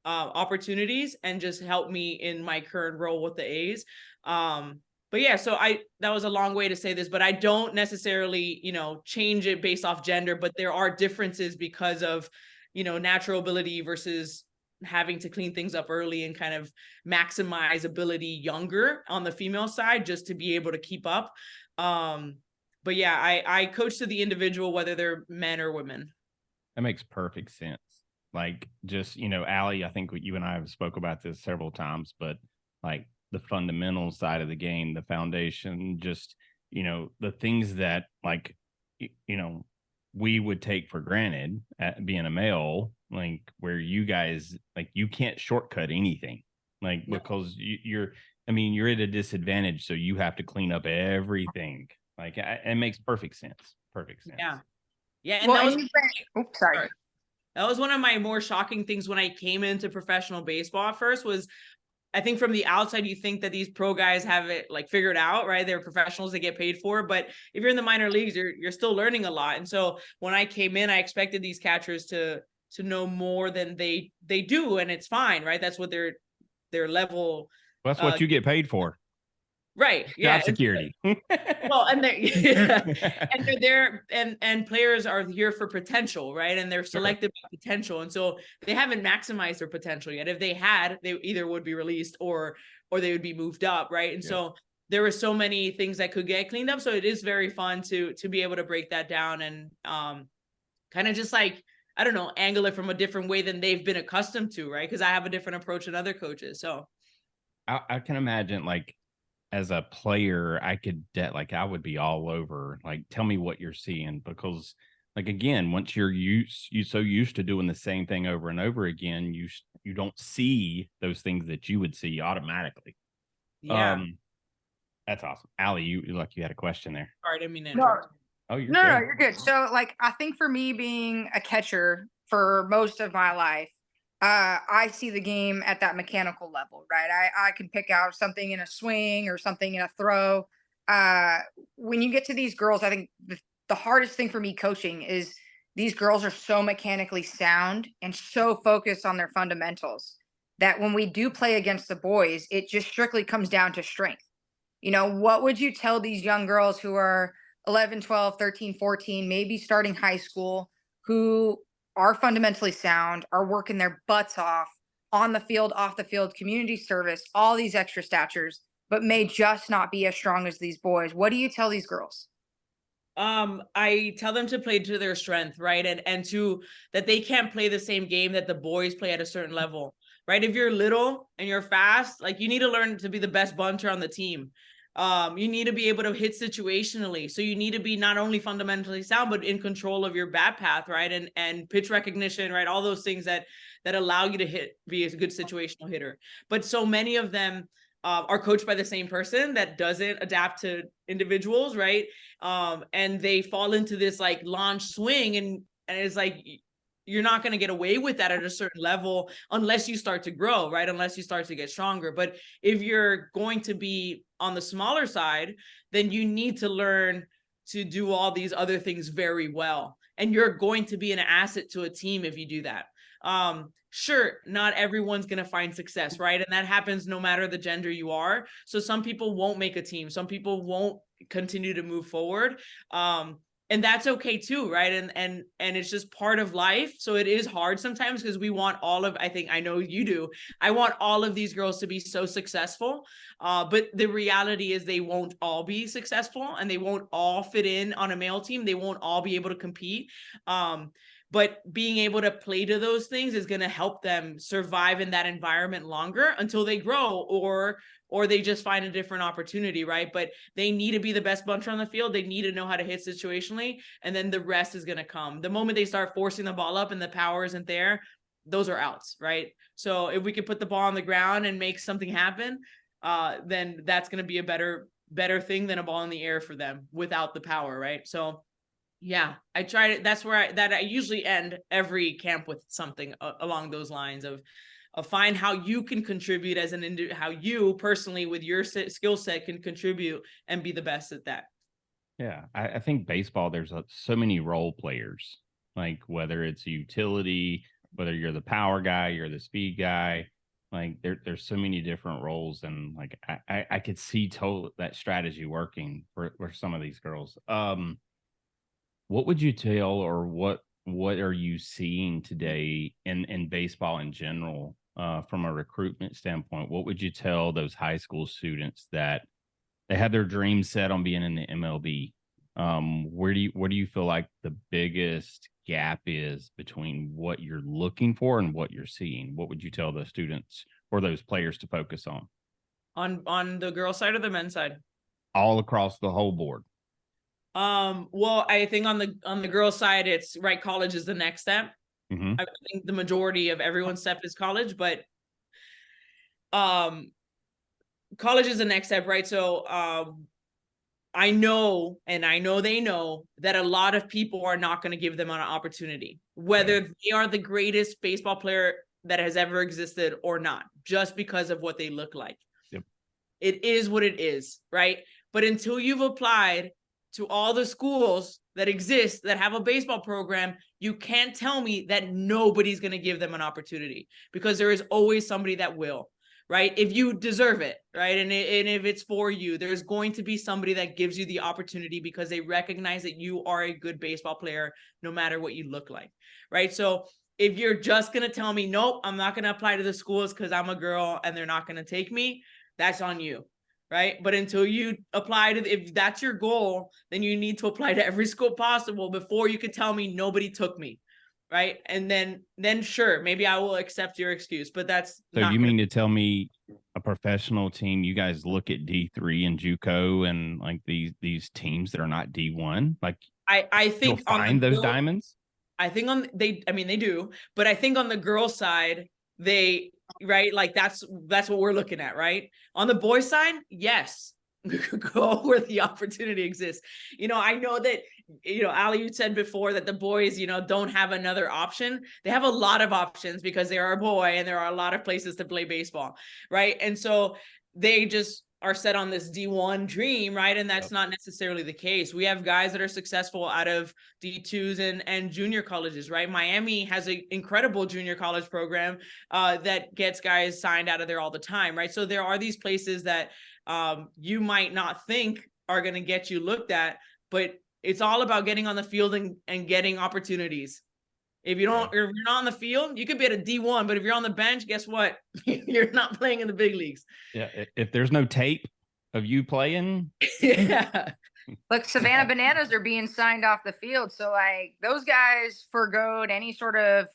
opportunities, and just helped me in my current role with the A's. But yeah, so that was a long way to say this, but I don't necessarily, change it based off gender, but there are differences because of, natural ability versus having to clean things up early and kind of maximize ability younger on the female side, just to be able to keep up. But yeah, I coach to the individual, whether they're men or women. That makes perfect sense. Like, just, Allie, I think you and I have spoke about this several times, but like the fundamental side of the game, the foundation, just, the things that like, we would take for granted at being a male, like where you guys, like, you can't shortcut anything, like, because you're at a disadvantage. So you have to clean up everything. Like, it makes perfect sense. Yeah. And well, sorry. That was one of my more shocking things when I came into professional baseball at first. Was I think from the outside, you think that these pro guys have it like figured out, right? They're professionals, they get paid for. But if you're in the minor leagues, you're still learning a lot. And so when I came in, I expected these catchers to know more than they do, and it's fine, right? That's what their level. That's what you get paid for. Right. Yeah. Job security. Well, and they're there, and players are here for potential, right? And they're selected by potential. And so they haven't maximized their potential yet. If they had, they either would be released or they would be moved up, right? And so there were so many things that could get cleaned up. So it is very fun to be able to break that down and kind of just like, I don't know, angle it from a different way than they've been accustomed to, right? Because I have a different approach than other coaches. So I can imagine, like, as a player, I would be all over, like, tell me what you're seeing, because, like, again, once you're so used to doing the same thing over and over again, you don't see those things that you would see automatically. yeah. That's awesome. Allie, you had a question there. Sorry, I didn't mean to No, interrupt. Oh, you're no, good. you're good. So, like, I think for me being a catcher for most of my life, I see the game at that mechanical level, right? I can pick out something in a swing or something in a throw. Uh, when you get to these girls, I think the hardest thing for me coaching is these girls are so mechanically sound and so focused on their fundamentals that when we do play against the boys, it just strictly comes down to strength. What would you tell these young girls who are 11, 12, 13, 14, maybe starting high school, who are fundamentally sound, are working their butts off on the field, off the field, community service, all these extra statures, but may just not be as strong as these boys? What do you tell these girls? I tell them to play to their strength, right? And to that they can't play the same game that the boys play at a certain level, right? If you're little and you're fast, like, you need to learn to be the best bunter on the team. You need to be able to hit situationally. So you need to be not only fundamentally sound, but in control of your bat path, right? And pitch recognition, right? All those things that allow you to be a good situational hitter. But so many of them are coached by the same person that doesn't adapt to individuals, right? And they fall into this like launch swing, and it's like, you're not going to get away with that at a certain level unless you start to grow, right? Unless you start to get stronger. But if you're going to be on the smaller side, then you need to learn to do all these other things very well. And you're going to be an asset to a team if you do that. Sure, not everyone's going to find success, right? And that happens no matter the gender you are. So some people won't make a team. Some people won't continue to move forward. And that's okay too, right? And it's just part of life. So it is hard sometimes because we want I know you do. I want all of these girls to be so successful. But the reality is they won't all be successful, and they won't all fit in on a male team. They won't all be able to compete. But being able to play to those things is going to help them survive in that environment longer until they grow, or they just find a different opportunity, right? But they need to be the best buncher on the field. They need to know how to hit situationally, and then the rest is going to come. The moment they start forcing the ball up and the power isn't there, those are outs, right? So if we can put the ball on the ground and make something happen, then that's going to be a better thing than a ball in the air for them without the power, right? So yeah, I tried it. That's where I usually end every camp with something along those lines of find how you can contribute as how you personally with your skill set can contribute and be the best at that. Yeah, I think baseball, there's so many role players, like whether it's a utility, whether you're the power guy, you're the speed guy, like there's so many different roles, and like I could see that strategy working for some of these girls. What would you tell, or what are you seeing today in baseball in general, from a recruitment standpoint? What would you tell those high school students that they have their dreams set on being in the MLB? Where do you feel like the biggest gap is between what you're looking for and what you're seeing? What would you tell the students or those players to focus on? On the girl side or the men's side? All across the whole board. Well, I think on the girl side, it's right. College is the next step. Mm-hmm. I think the majority of everyone's step is college, but college is the next step, right? So I know they know that a lot of people are not going to give them an opportunity, whether they are the greatest baseball player that has ever existed or not, just because of what they look like. Yep. It is what it is, right? But until you've applied to all the schools that exist that have a baseball program, you can't tell me that nobody's going to give them an opportunity, because there is always somebody that will, right? If you deserve it, right? And if it's for you, there's going to be somebody that gives you the opportunity because they recognize that you are a good baseball player, no matter what you look like, right? So if you're just going to tell me, nope, I'm not going to apply to the schools because I'm a girl and they're not going to take me, that's on you. Right. But until you apply if that's your goal, then you need to apply to every school possible before you could tell me nobody took me. right? And then sure, maybe I will accept your excuse, but that's So not you gonna. mean to tell me a professional team, you guys look at D3 and JUCO and like these teams that are not D1, like I you'll think on find the those girl, diamonds? I think on they, I mean they do, but I think on the girl side, they, right, like that's what we're looking at, right? On the boy side, yes. Go where the opportunity exists. I know that, Allie, you said before that the boys, don't have another option. They have a lot of options because they are a boy and there are a lot of places to play baseball, right? And so they just are set on this D1 dream, right? And that's not necessarily the case. We have guys that are successful out of D2s and junior colleges, right? Miami has an incredible junior college program that gets guys signed out of there all the time, right? So there are these places that you might not think are going to get you looked at, but it's all about getting on the field and getting opportunities. If you're not on the field, you could be at a D1, but if you're on the bench, guess what? You're not playing in the big leagues. Yeah. If there's no tape of you playing. Yeah. Look, Savannah Bananas are being signed off the field. So like those guys forgoed any sort of,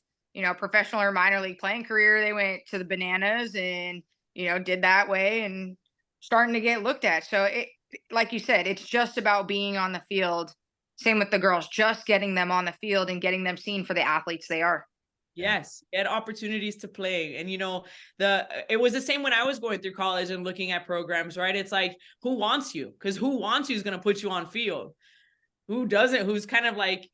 professional or minor league playing career. They went to the Bananas and, did that way and starting to get looked at. So it, like you said, it's just about being on the field. Same with the girls, just getting them on the field and getting them seen for the athletes they are. Yes, get opportunities to play. And it was the same when I was going through college and looking at programs, right? It's like, who wants you? Because who wants you is going to put you on field. Who doesn't? Who's kind of like,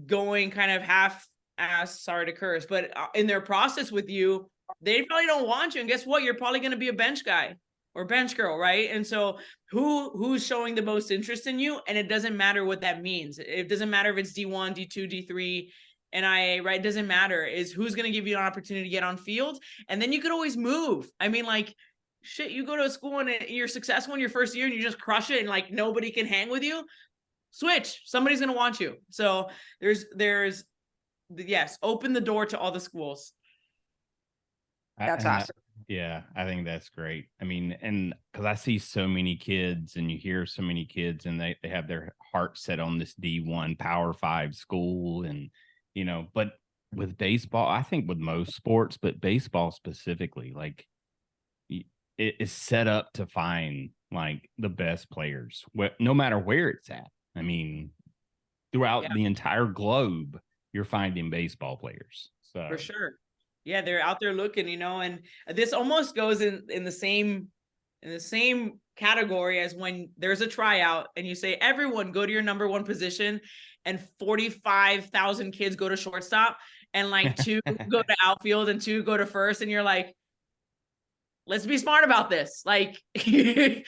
going kind of half-ass, sorry to curse, but in their process with you, they probably don't want you. And guess what? You're probably going to be a bench guy or bench girl, right? And so who's showing the most interest in you? And it doesn't matter what that means. It doesn't matter if it's D1, D2, D3, NIA, right? It doesn't matter. Is who's going to give you an opportunity to get on field. And then you could always move. I mean, like, shit, you go to a school and you're successful in your first year and you just crush it and like nobody can hang with you. Switch. Somebody's going to want you. So there's yes, open the door to all the schools. That's awesome. Yeah, I think that's great. I mean, and because I see so many kids and you hear so many kids and they have their heart set on this D1 Power 5 school. And, but with baseball, I think with most sports, but baseball specifically, like it is set up to find like the best players, no matter where it's at. I mean, throughout the entire globe, you're finding baseball players. So for sure. Yeah, they're out there looking, and this almost goes in the same category as when there's a tryout and you say, everyone go to your number one position and 45,000 kids go to shortstop and like 2 go to outfield and 2 go to first. And you're like, let's be smart about this. Like you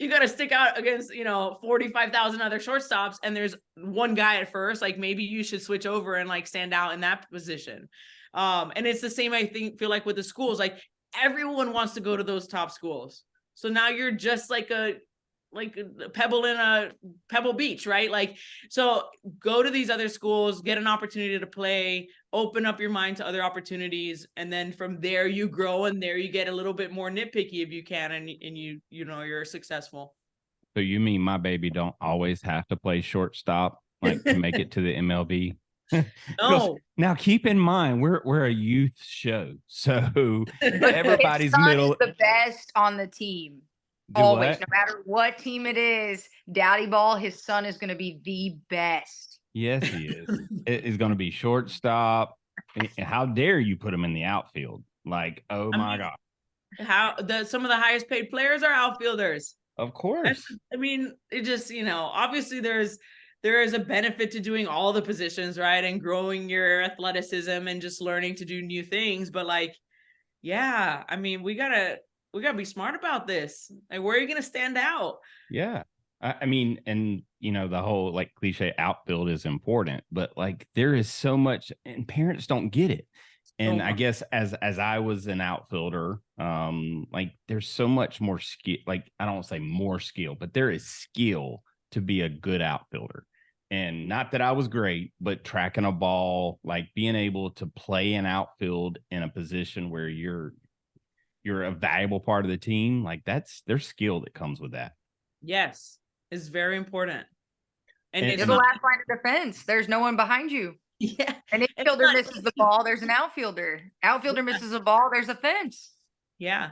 got to stick out against, 45,000 other shortstops and there's one guy at first. Like maybe you should switch over and like stand out in that position. And it's the same, I feel like with the schools, like everyone wants to go to those top schools. So now you're just like a pebble in a Pebble Beach, right? Like, so go to these other schools, get an opportunity to play, open up your mind to other opportunities. And then from there you grow and there you get a little bit more nitpicky if you can. And you're successful. So you mean my baby don't always have to play shortstop, like to make it to the MLB? No. Now keep in mind we're a youth show, so everybody's his son middle is the best on the team. Always, no matter what team it is, Daddy Ball, his son is going to be the best. Yes, he is. It is going to be shortstop. How dare you put him in the outfield? Like, oh my God! Some of the highest paid players are outfielders. Of course. I mean, it just obviously there is a benefit to doing all the positions, right? And growing your athleticism and just learning to do new things. But like, yeah, I mean, we gotta be smart about this. Like, where are you gonna stand out? Yeah. I mean, and the whole like cliche outfield is important, but like there is so much and parents don't get it. And I guess as I was an outfielder, like there's so much more skill, like I don't say more skill, but there is skill to be a good outfielder. And not that I was great, but tracking a ball, like being able to play an outfield in a position where you're a valuable part of the team, like there's skill that comes with that. Yes, it's very important. And you're the last line of defense. There's no one behind you. Yeah. An And it's infielder not misses the easy. ball, there's an outfielder. Outfielder misses a ball, there's a fence. Yeah.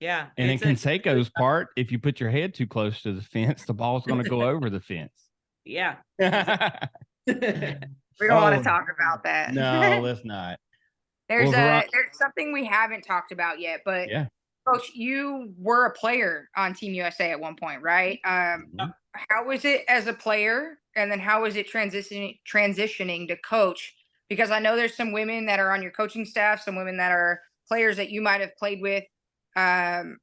Yeah. And in It's a Canseco's part, if you put your head too close to the fence, the ball's going to go over the fence. yeah. We don't want Oh, to talk about that. no, let's not. There's Well, there's something we haven't talked about yet, but yeah. Coach, you were a player on Team USA at one point, right? Mhm. How was it as a player, and then how was it transitioning to coach? Because I know there's some women that are on your coaching staff, some women that are players that you might have played with. Um,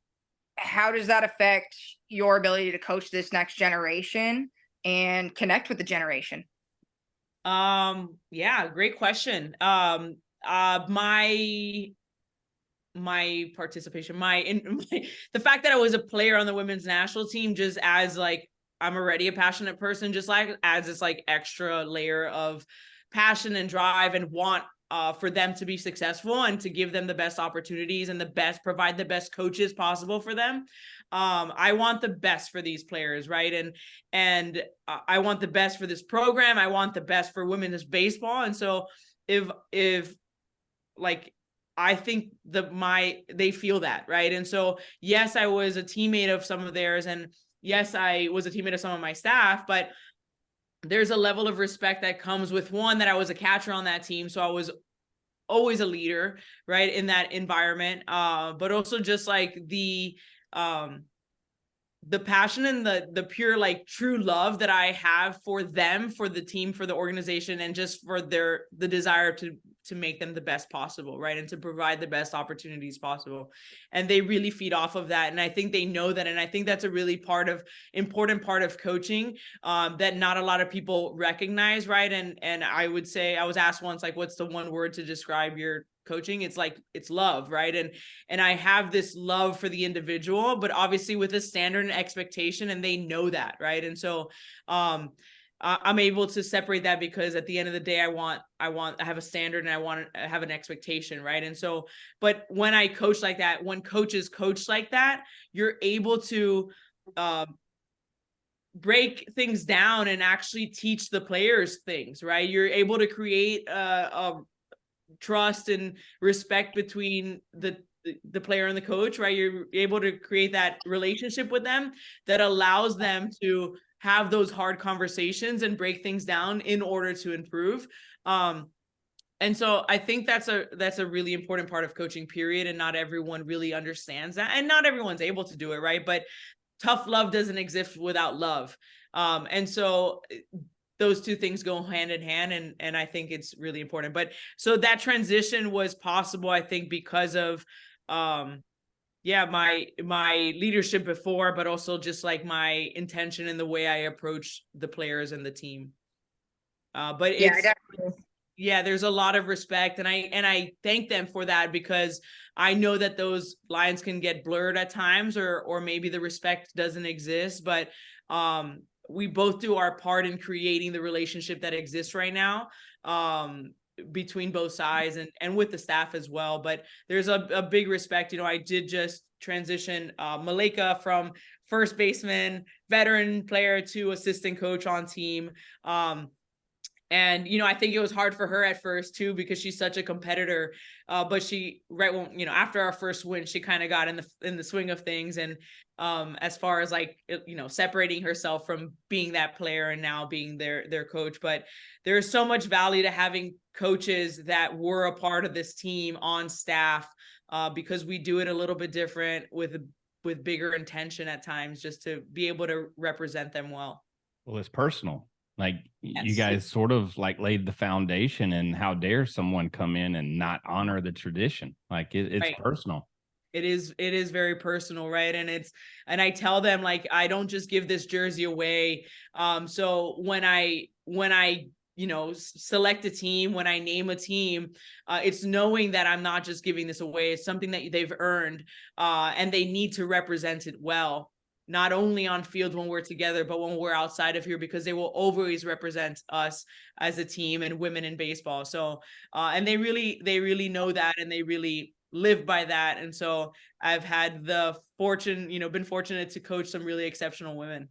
how does that affect your ability to coach this next generation and connect with the generation? Yeah, great question. My participation, the fact that I was a player on the women's national team, just as like I'm already a passionate person, just like adds this like extra layer of passion and drive and want for them to be successful and to give them the best opportunities and provide the best coaches possible for them. I want the best for these players, right? And I want the best for this program. I want the best for women's baseball. And so if like I think they feel that, right? And so yes, I was a teammate of some of theirs, and yes, I was a teammate of some of my staff, but there's a level of respect that comes with one, that I was a catcher on that team, so I was always a leader, right, in that environment. But also just like the passion and the pure like true love that I have for them, for the team, for the organization, and just for the desire to make them the best possible, right, and to provide the best opportunities possible. And they really feed off of that, and I think they know that, and I think that's a really important part of coaching that not a lot of people recognize, right? And I would say, I was asked once, like, what's the one word to describe your coaching? It's like, it's love, right? And I have this love for the individual, but obviously with a standard and expectation, and they know that, right? And so I'm able to separate that, because at the end of the day, I have a standard, and I have an expectation, right? And so, but when I coach like that, when coaches coach like that, you're able to break things down and actually teach the players things, right? You're able to create a trust and respect between the player and the coach, right? You're able to create that relationship with them that allows them to have those hard conversations and break things down in order to improve. And so I think that's a really important part of coaching, period. And not everyone really understands that, and not everyone's able to do it, right? But tough love doesn't exist without love. And so those two things go hand in hand, and I think it's really important. But so that transition was possible, I think, because of my leadership before, but also just like my intention and the way I approach the players and the team. But there's a lot of respect, and I thank them for that, because I know that those lines can get blurred at times, or maybe the respect doesn't exist, but we both do our part in creating the relationship that exists right now between both sides, and with the staff as well. But there's a big respect. I did just transition Malika from first baseman, veteran player, to assistant coach on team. And, I think it was hard for her at first too, because she's such a competitor. But she, right when, after our first win, she kind of got in the swing of things. And as far as like, separating herself from being that player and now being their coach. But there's so much value to having coaches that were a part of this team on staff, because we do it a little bit different with bigger intention at times, just to be able to represent them well. Well, it's personal. Like, yes. You guys sort of like laid the foundation, and how dare someone come in and not honor the tradition? Like it's right. personal. It is very personal, right? And I tell them, like, I don't just give this jersey away. So when I select a team, when I name a team, it's knowing that I'm not just giving this away. It's something that they've earned, and they need to represent it well, not only on field when we're together, but when we're outside of here, because they will always represent us as a team and women in baseball. So, and they really know that, and they really live by that. And so I've had the fortune, been fortunate to coach some really exceptional women.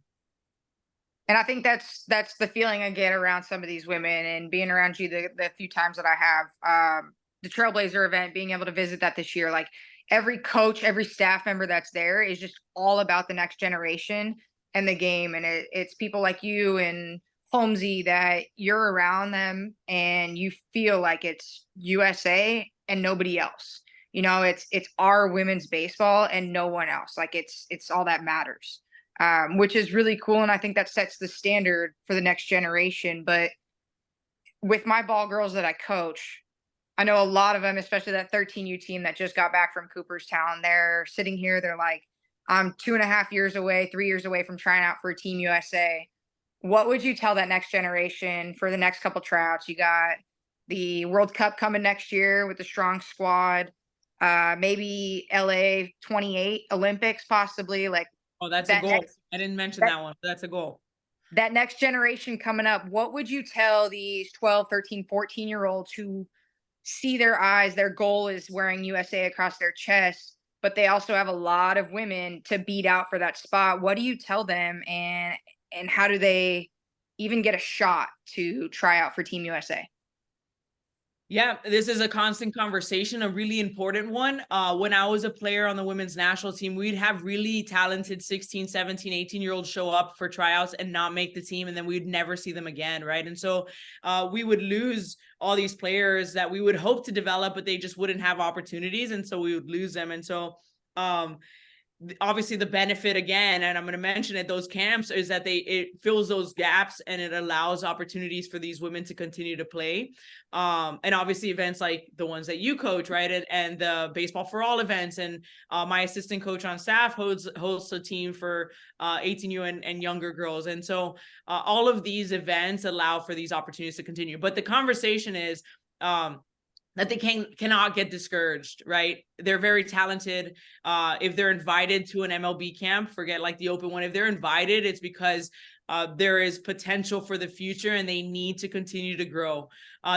And I think that's the feeling I get around some of these women, and being around you the few times that I have, the Trailblazer event, being able to visit that this year, like every coach, every staff member that's there is just all about the next generation and the game. And it's people like you and Holmesy that you're around them and you feel like it's USA and nobody else. You know, it's our women's baseball and no one else. Like it's all that matters, which is really cool. And I think that sets the standard for the next generation. But with my ball girls that I coach, I know a lot of them, especially that 13U team that just got back from Cooperstown. They're sitting here. They're like, I'm 2.5 years away, 3 years away from trying out for Team USA. What would you tell that next generation for the next couple tryouts? You got the World Cup coming next year with a strong squad. Maybe LA 28 Olympics, possibly. Like, Oh, that's a goal. I didn't mention that one. That's a goal. That next generation coming up, what would you tell these 12, 13, 14-year-olds who see their eyes, their goal is wearing USA across their chest, but they also have a lot of women to beat out for that spot? What do you tell them, and how do they even get a shot to try out for Team USA? Yeah, this is a constant conversation, a really important one. When I was a player on the women's national team, we'd have really talented 16, 17, 18-year-olds show up for tryouts and not make the team, and then we'd never see them again, right? And so we would lose all these players that we would hope to develop, but they just wouldn't have opportunities, and so we would lose them. And so obviously the benefit, again, and I'm going to mention it, those camps, is that it fills those gaps and it allows opportunities for these women to continue to play. And obviously events like the ones that you coach, right? And the Baseball for All events. And my assistant coach on staff hosts a team for 18U and younger girls. And so all of these events allow for these opportunities to continue. But the conversation is, that they cannot get discouraged, right? They're very talented. If they're invited to an MLB camp, forget like the open one. If they're invited, it's because there is potential for the future and they need to continue to grow.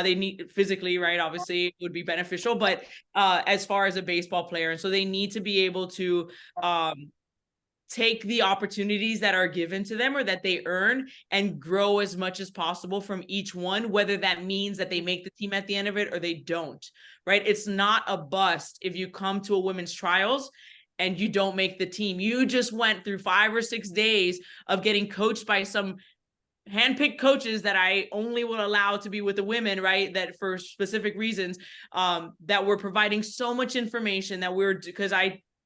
They need physically, right? Obviously it would be beneficial, but as far as a baseball player. And so they need to be able to take the opportunities that are given to them or that they earn and grow as much as possible from each one, whether that means that they make the team at the end of it or they don't, right? It's not a bust if you come to a women's trials and you don't make the team. You just went through 5 or 6 days of getting coached by some handpicked coaches that I only will allow to be with the women, right? That for specific reasons, that were providing so much information that because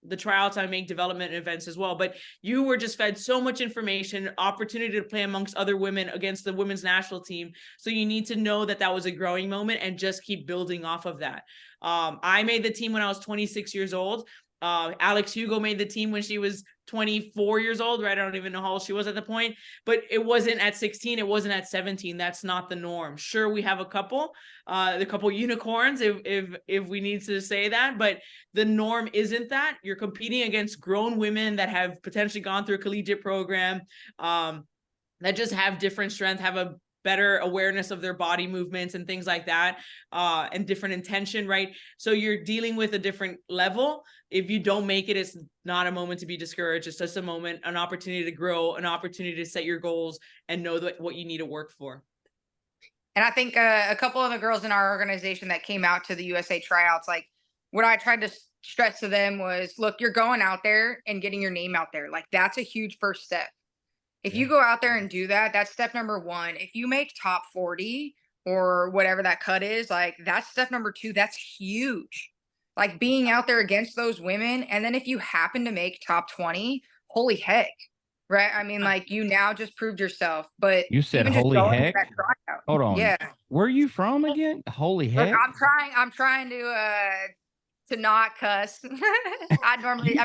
the tryouts, I make development events as well, but you were just fed so much information, opportunity to play amongst other women against the women's national team. So you need to know that that was a growing moment and just keep building off of that. I made the team when I was 26 years old. Alex Hugo made the team when she was 24 years old, right? I don't even know how old she was at the point, but it wasn't at 16. It wasn't at 17. That's not the norm. Sure, we have a couple unicorns if we need to say that, but the norm isn't that. You're competing against grown women that have potentially gone through a collegiate program, that just have different strength, have a better awareness of their body movements and things like that, and different intention, right? So you're dealing with a different level. If you don't make it, it's not a moment to be discouraged. It's just a moment, an opportunity to grow, an opportunity to set your goals and know what you need to work for. And I think a couple of the girls in our organization that came out to the USA tryouts, like what I tried to stress to them was, look, you're going out there and getting your name out there. Like that's a huge first step. If you go out there and do that, that's step number 1. If you make top 40 or whatever that cut is, like that's step number 2. That's huge. Like being out there against those women. And then if you happen to make top 20, holy heck, right? I mean, like you now just proved yourself. But You said even just holy going to heck? that tryout, Hold on. yeah. Where are you from again? Holy Look, heck. I'm trying to not cuss. I normally,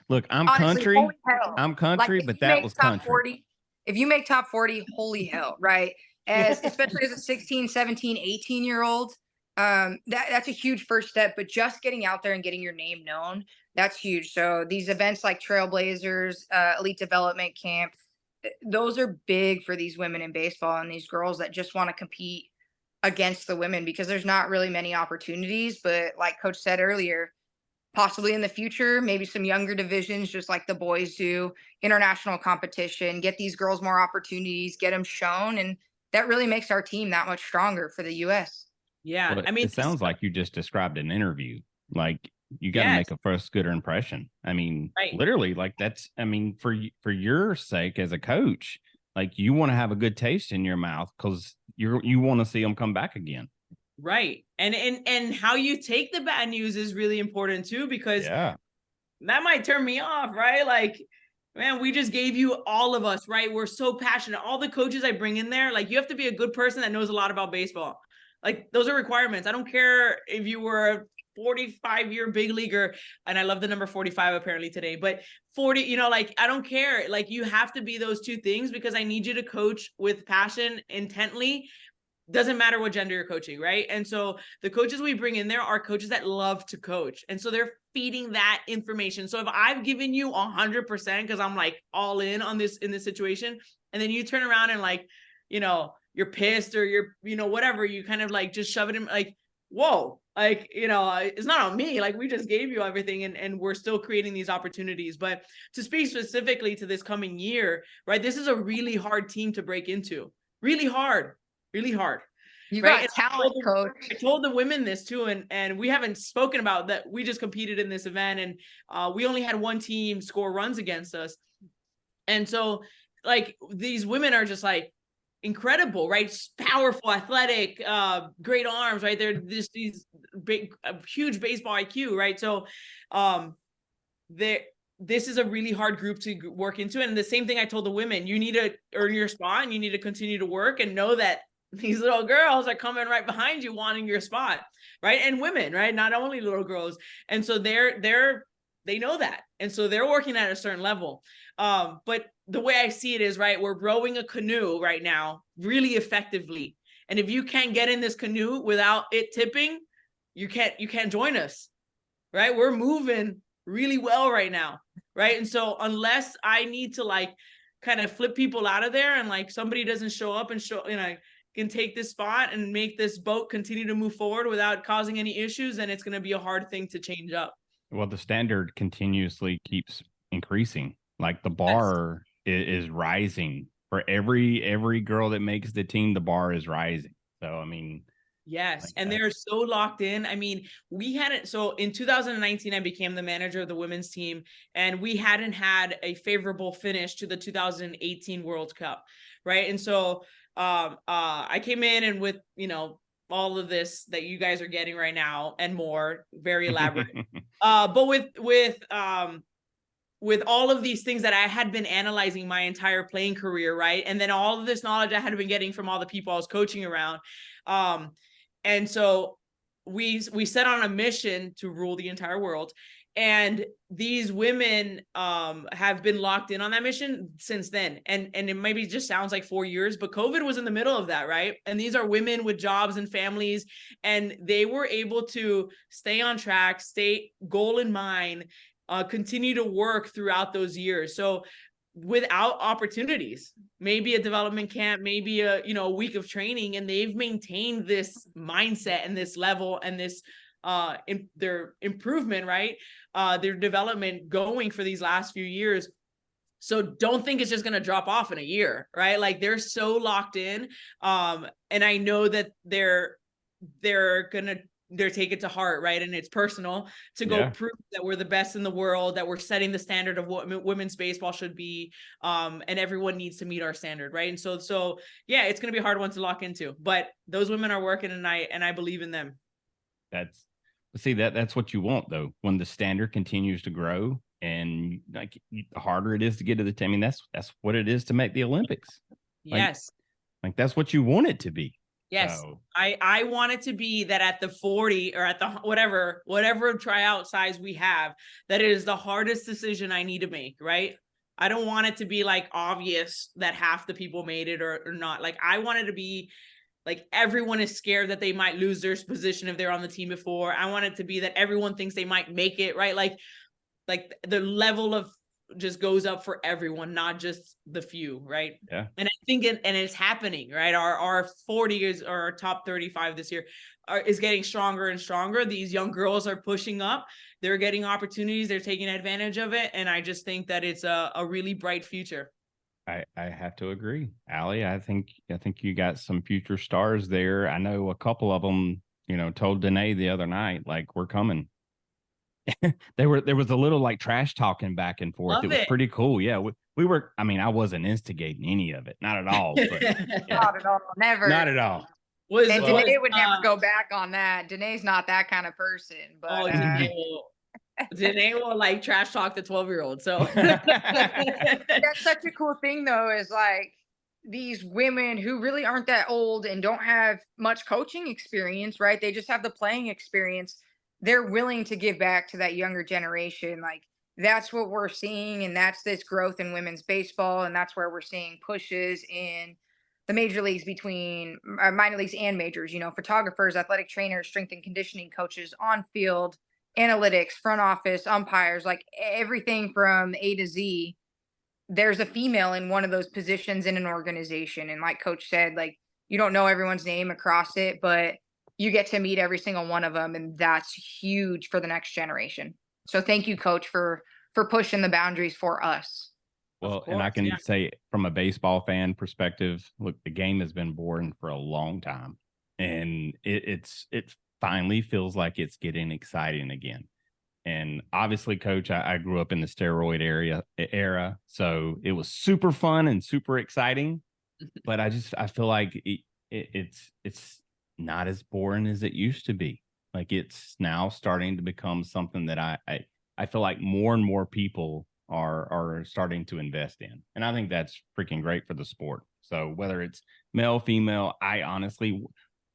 Look, I'm honestly, country. holy hell. I'm country, Like, but that was top country. 40, if you make top 40, holy hell, right? Especially as a 16, 17, 18-year-old, that's a huge first step. But just getting out there and getting your name known, that's huge. So these events like Trailblazers, Elite Development Camp, those are big for these women in baseball and these girls that just want to compete against the women, because there's not really many opportunities. But like Coach said earlier, possibly in the future, maybe some younger divisions, just like the boys do, international competition, get these girls more opportunities, get them shown. And that really makes our team that much stronger for the US. Yeah. Well, I mean, it sounds like you just described an interview. Like you got to yes, make a first good impression. I mean, right. literally, like that's. I mean, for your sake as a coach, like you want to have a good taste in your mouth because you want to see them come back again. Right. And how you take the bad news is really important too, because Yeah. that might turn me off, right? Like, man, we just gave you all of us, right? We're so passionate. All the coaches I bring in there, like you have to be a good person that knows a lot about baseball. Like those are requirements. I don't care if you were a 45-year big leaguer, and I love the number 45 apparently today, but 40, you know, like I don't care. Like you have to be those two things because I need you to coach with passion intently. Doesn't matter what gender you're coaching, right? And so the coaches we bring in there are coaches that love to coach. And so they're feeding that information. So if I've given you 100% because I'm like all in on this, in this situation, and then you turn around and like, you know, you're pissed or you're, you know, whatever, you kind of like just shove it in like, whoa, like, you know, it's not on me. Like we just gave you everything and we're still creating these opportunities. But to speak specifically to this coming year, right? This is a really hard team to break into. Really hard. Really hard. You Right. got talent, coach. I told the women this too, and we haven't spoken about that. We just competed in this event, and we only had one team score runs against us. And so, like, these women are just like incredible, right? Powerful, athletic, great arms, right? They're just these big, huge baseball IQ, right? So, this is a really hard group to work into. And the same thing I told the women, you need to earn your spot and you need to continue to work and know that these little girls are coming right behind you wanting your spot, right? And women, right? Not only little girls. And so they know that. And so they're working at a certain level. But the way I see it is, right, we're rowing a canoe right now really effectively. And if you can't get in this canoe without it tipping, you can't join us, right? We're moving really well right now, right? And so unless I need to like kind of flip people out of there and like somebody doesn't show up and show, you know, can take this spot and make this boat continue to move forward without causing any issues, then it's going to be a hard thing to change up. Well, the standard continuously keeps increasing. Like the bar is rising for every girl that makes the team. The bar is rising. So I mean, yes, like and they're so locked in. I mean, we hadn't. So in 2019, I became the manager of the women's team, and we hadn't had a favorable finish to the 2018 World Cup, right? And so I came in and with, you know, all of this that you guys are getting right now and more, very elaborate. But with all of these things that I had been analyzing my entire playing career, right? And then all of this knowledge I had been getting from all the people I was coaching around. And so we set on a mission to rule the entire world. And these women have been locked in on that mission since then. And it maybe just sounds like 4 years, but COVID was in the middle of that, right? And these are women with jobs and families, and they were able to stay on track, stay goal in mind, continue to work throughout those years. So without opportunities, maybe a development camp, maybe a, you know, a week of training, and they've maintained this mindset and this level and this in their improvement, right? Their development going for these last few years. So don't think it's just going to drop off in a year, right? Like they're so locked in. And I know that they're take it to heart, right? And it's personal to go prove that we're the best in the world, that we're setting the standard of what women's baseball should be. And everyone needs to meet our standard, right? And so yeah, it's going to be a hard one to lock into, but those women are working, and I believe in them. That's what you want though. When the standard continues to grow, and like the harder it is to get to the team, I mean, that's what it is to make the Olympics. Yes. Like that's what you want it to be. Yes. So. I want it to be that at the 40 or at the whatever tryout size we have, that it is the hardest decision I need to make, right? I don't want it to be like obvious that half the people made it or not. Like I want it to be like everyone is scared that they might lose their position if they're on the team before. I want it to be that everyone thinks they might make it, right? Like the level of just goes up for everyone, not just the few, right? Yeah. And I think and it's happening, right? Our 40 is our top 35 this year. is getting stronger and stronger. These young girls are pushing up. They're getting opportunities. They're taking advantage of it. And I just think that it's a really bright future. I have to agree. Allie, I think you got some future stars there. I know a couple of them, told Danae the other night, like, we're coming. There was a little like trash talking back and forth. Love It was it. pretty cool. Yeah. We were, I mean, I wasn't instigating any of it. Not at all. But yeah, Not at all. Never. not at all. And Danae would never go back on that. Danae's not that kind of person. But Danae will like trash talk the 12-year-old. So that's such a cool thing, though, is like these women who really aren't that old and don't have much coaching experience, right? They just have the playing experience. They're willing to give back to that younger generation. Like, that's what we're seeing. And that's this growth in women's baseball. And that's where we're seeing pushes in the major leagues between minor leagues and majors, photographers, athletic trainers, strength and conditioning coaches, on field, analytics, front office, umpires, like everything from A to Z. There's a female in one of those positions in an organization. And like Coach said, like, you don't know everyone's name across it, but you get to meet every single one of them. And that's huge for the next generation. So thank you, Coach, for pushing the boundaries for us. Well, and I can say from a baseball fan perspective, look, the game has been boring for a long time, and it finally feels like it's getting exciting again. And obviously, Coach, I grew up in the steroid era, so it was super fun and super exciting. But I feel like it's not as boring as it used to be. Like, it's now starting to become something that I feel like more and more people are starting to invest in. And I think that's freaking great for the sport. So whether it's male, female, I honestly,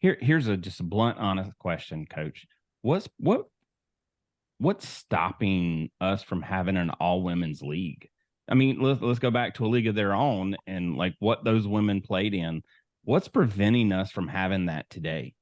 here's just a blunt, honest question, Coach. What's stopping us from having an all women's league? I mean, let's go back to a league of their own and like what those women played in. What's preventing us from having that today?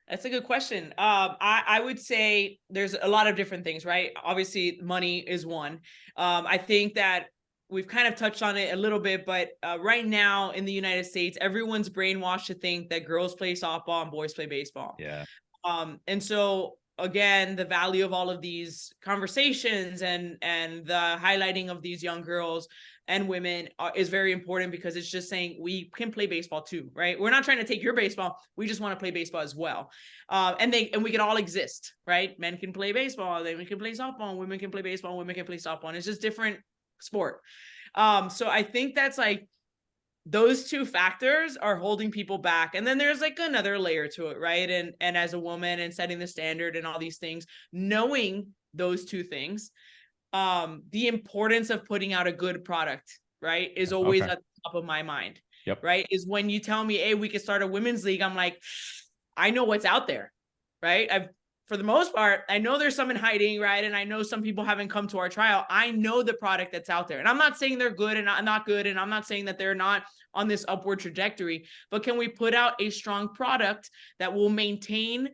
That's a good question. I would say there's a lot of different things, right? Obviously, money is one. I think that we've kind of touched on it a little bit, but right now in the United States, everyone's brainwashed to think that girls play softball and boys play baseball. Yeah. And so again, the value of all of these conversations and the highlighting of these young girls and women is very important, because it's just saying we can play baseball too, right? We're not trying to take your baseball. We just want to play baseball as well. And we can all exist, right? Men can play baseball, then we can play softball, women can play baseball, women can play softball. And it's just different sport. So I think that's like, those two factors are holding people back. And then there's like another layer to it, right? And as a woman and setting the standard and all these things, knowing those two things, the importance of putting out a good product, right, is always at the top of my mind. Yep. Right. Is when you tell me, hey, we could start a women's league, I'm like, I know what's out there, right? For the most part, I know there's some in hiding, right? And I know some people haven't come to our trial. I know the product that's out there. And I'm not saying they're good and not good. And I'm not saying that they're not on this upward trajectory, but can we put out a strong product that will maintain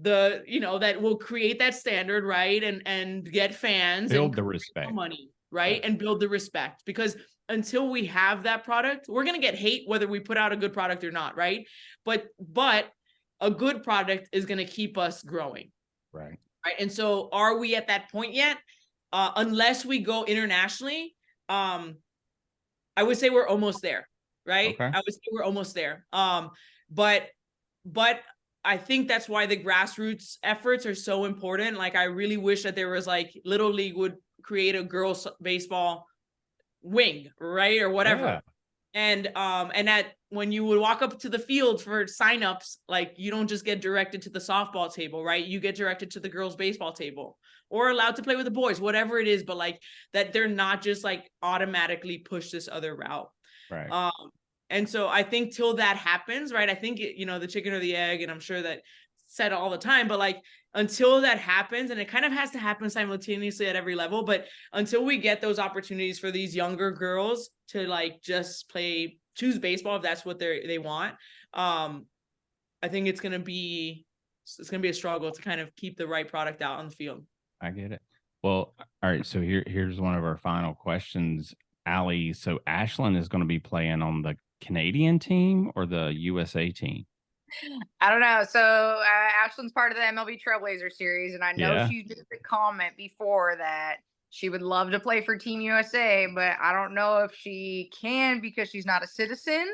that will create that standard, right? And get fans, build and the respect, money, right? And build the respect, because until we have that product, we're going to get hate whether we put out a good product or not, right? But a good product is going to keep us growing. Right. And so are we at that point yet? Unless we go internationally, I would say we're almost there, right? Okay. I would say we're almost there. But I think that's why the grassroots efforts are so important. Like, I really wish that there was like Little League would create a girls baseball wing, right? Or whatever. Yeah. And that when you would walk up to the field for signups, like, you don't just get directed to the softball table, right? You get directed to the girls baseball table, or allowed to play with the boys, whatever it is, but like that they're not just like automatically push this other route. Right. And so I think till that happens, right? I think, the chicken or the egg, and I'm sure that said all the time, but like, until that happens, and it kind of has to happen simultaneously at every level, but until we get those opportunities for these younger girls to like just choose baseball, if that's what they want, I think it's going to be a struggle to kind of keep the right product out on the field. I get it. Well, all right. So here's one of our final questions, Allie. So Ashlyn is going to be playing on the Canadian team or the USA team? I don't know. So Ashlyn's part of the MLB Trailblazer series, and I know Yeah. she made the comment before that she would love to play for Team USA, but I don't know if she can because she's not a citizen.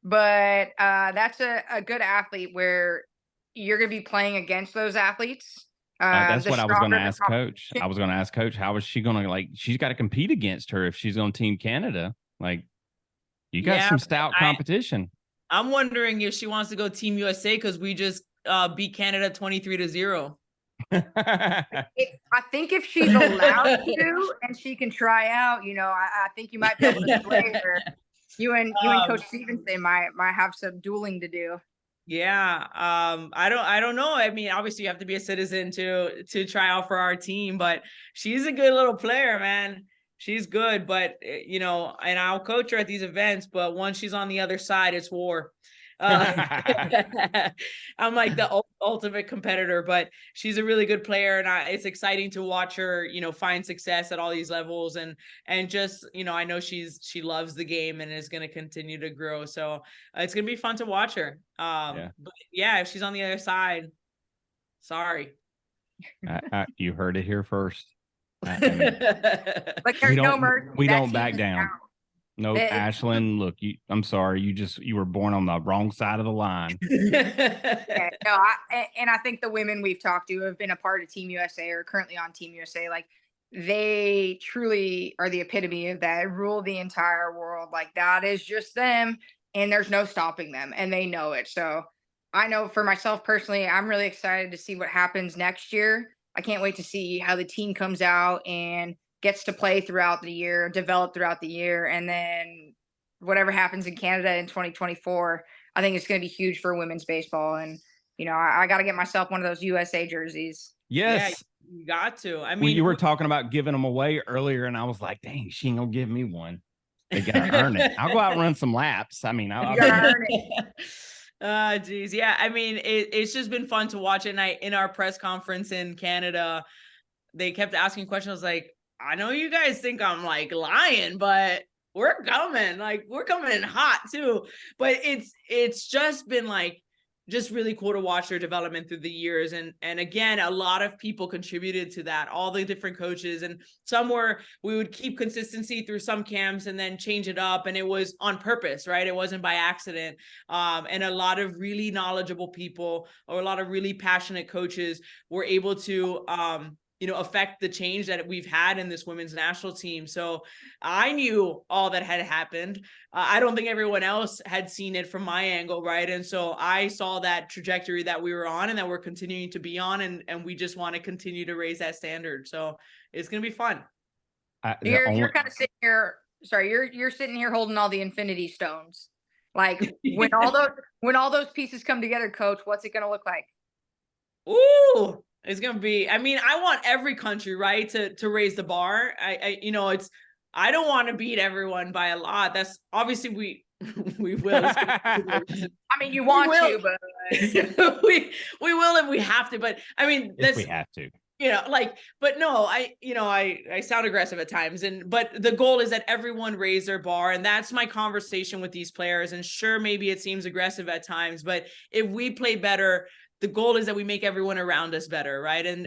But that's a good athlete where you're going to be playing against those athletes. That's The what I was going to stronger the ask Coach. I was going to ask Coach, how is she going to, like, she's got to compete against her if she's on Team Canada. Like, you got Yeah, some stout competition. I'm wondering if she wants to go Team USA because we just beat Canada 23-0. I think if she's allowed to and she can try out, I think you might be able to sway her. You and Coach Stevenson might have some dueling to do. Yeah. I don't know. I mean, obviously you have to be a citizen to try out for our team, but she's a good little player, man. She's good, but and I'll coach her at these events, but once she's on the other side, it's war. I'm like the ultimate competitor, but she's a really good player, and it's exciting to watch her, find success at all these levels, and just, I know she loves the game and is going to continue to grow. So it's going to be fun to watch her. But yeah, if she's on the other side, sorry. You heard it here first. Like there's no mercy. We don't back down. No, Ashlyn, look, I'm sorry. You were born on the wrong side of the line. Yeah, no, I think the women we've talked to have been a part of Team USA or currently on Team USA. Like, they truly are the epitome of that, rule the entire world. Like, that is just them, and there's no stopping them, and they know it. So I know for myself personally, I'm really excited to see what happens next year. I can't wait to see how the team comes out and gets to play throughout the year, develop throughout the year, and then whatever happens in Canada in 2024, I think it's going to be huge for women's baseball. And, I got to get myself one of those USA jerseys. Yes. Yeah, you got to. I mean, you were talking about giving them away earlier, and I was like, dang, she ain't going to give me one. They got to earn it. I'll go out and run some laps. I mean, I'll earn it. Geez. Yeah. I mean, it's just been fun to watch. And in our press conference in Canada, they kept asking questions. I was like, I know you guys think I'm like lying, but we're coming. Like, we're coming in hot too. But it's just been like, just really cool to watch their development through the years. And again, a lot of people contributed to that, all the different coaches, and we would keep consistency through some camps and then change it up. And it was on purpose, right? It wasn't by accident. And a lot of really knowledgeable people, or a lot of really passionate coaches, were able to, affect the change that we've had in this women's national team. So I knew all that had happened. I don't think everyone else had seen it from my angle, right? And so I saw that trajectory that we were on and that we're continuing to be on, and we just want to continue to raise that standard. So it's going to be fun. You're kind of sitting here. Sorry, you're sitting here holding all the infinity stones. Like, when all those pieces come together, Coach, what's it going to look like? Ooh. It's going to be, I mean, I want every country, right, to raise the bar. I don't want to beat everyone by a lot. That's obviously we will. I mean, you want to, but we will if we have to. But I mean, if we have to. But no, I sound aggressive at times, but the goal is that everyone raise their bar, and that's my conversation with these players. And sure, maybe it seems aggressive at times, but if we play better, the goal is that we make everyone around us better, right? And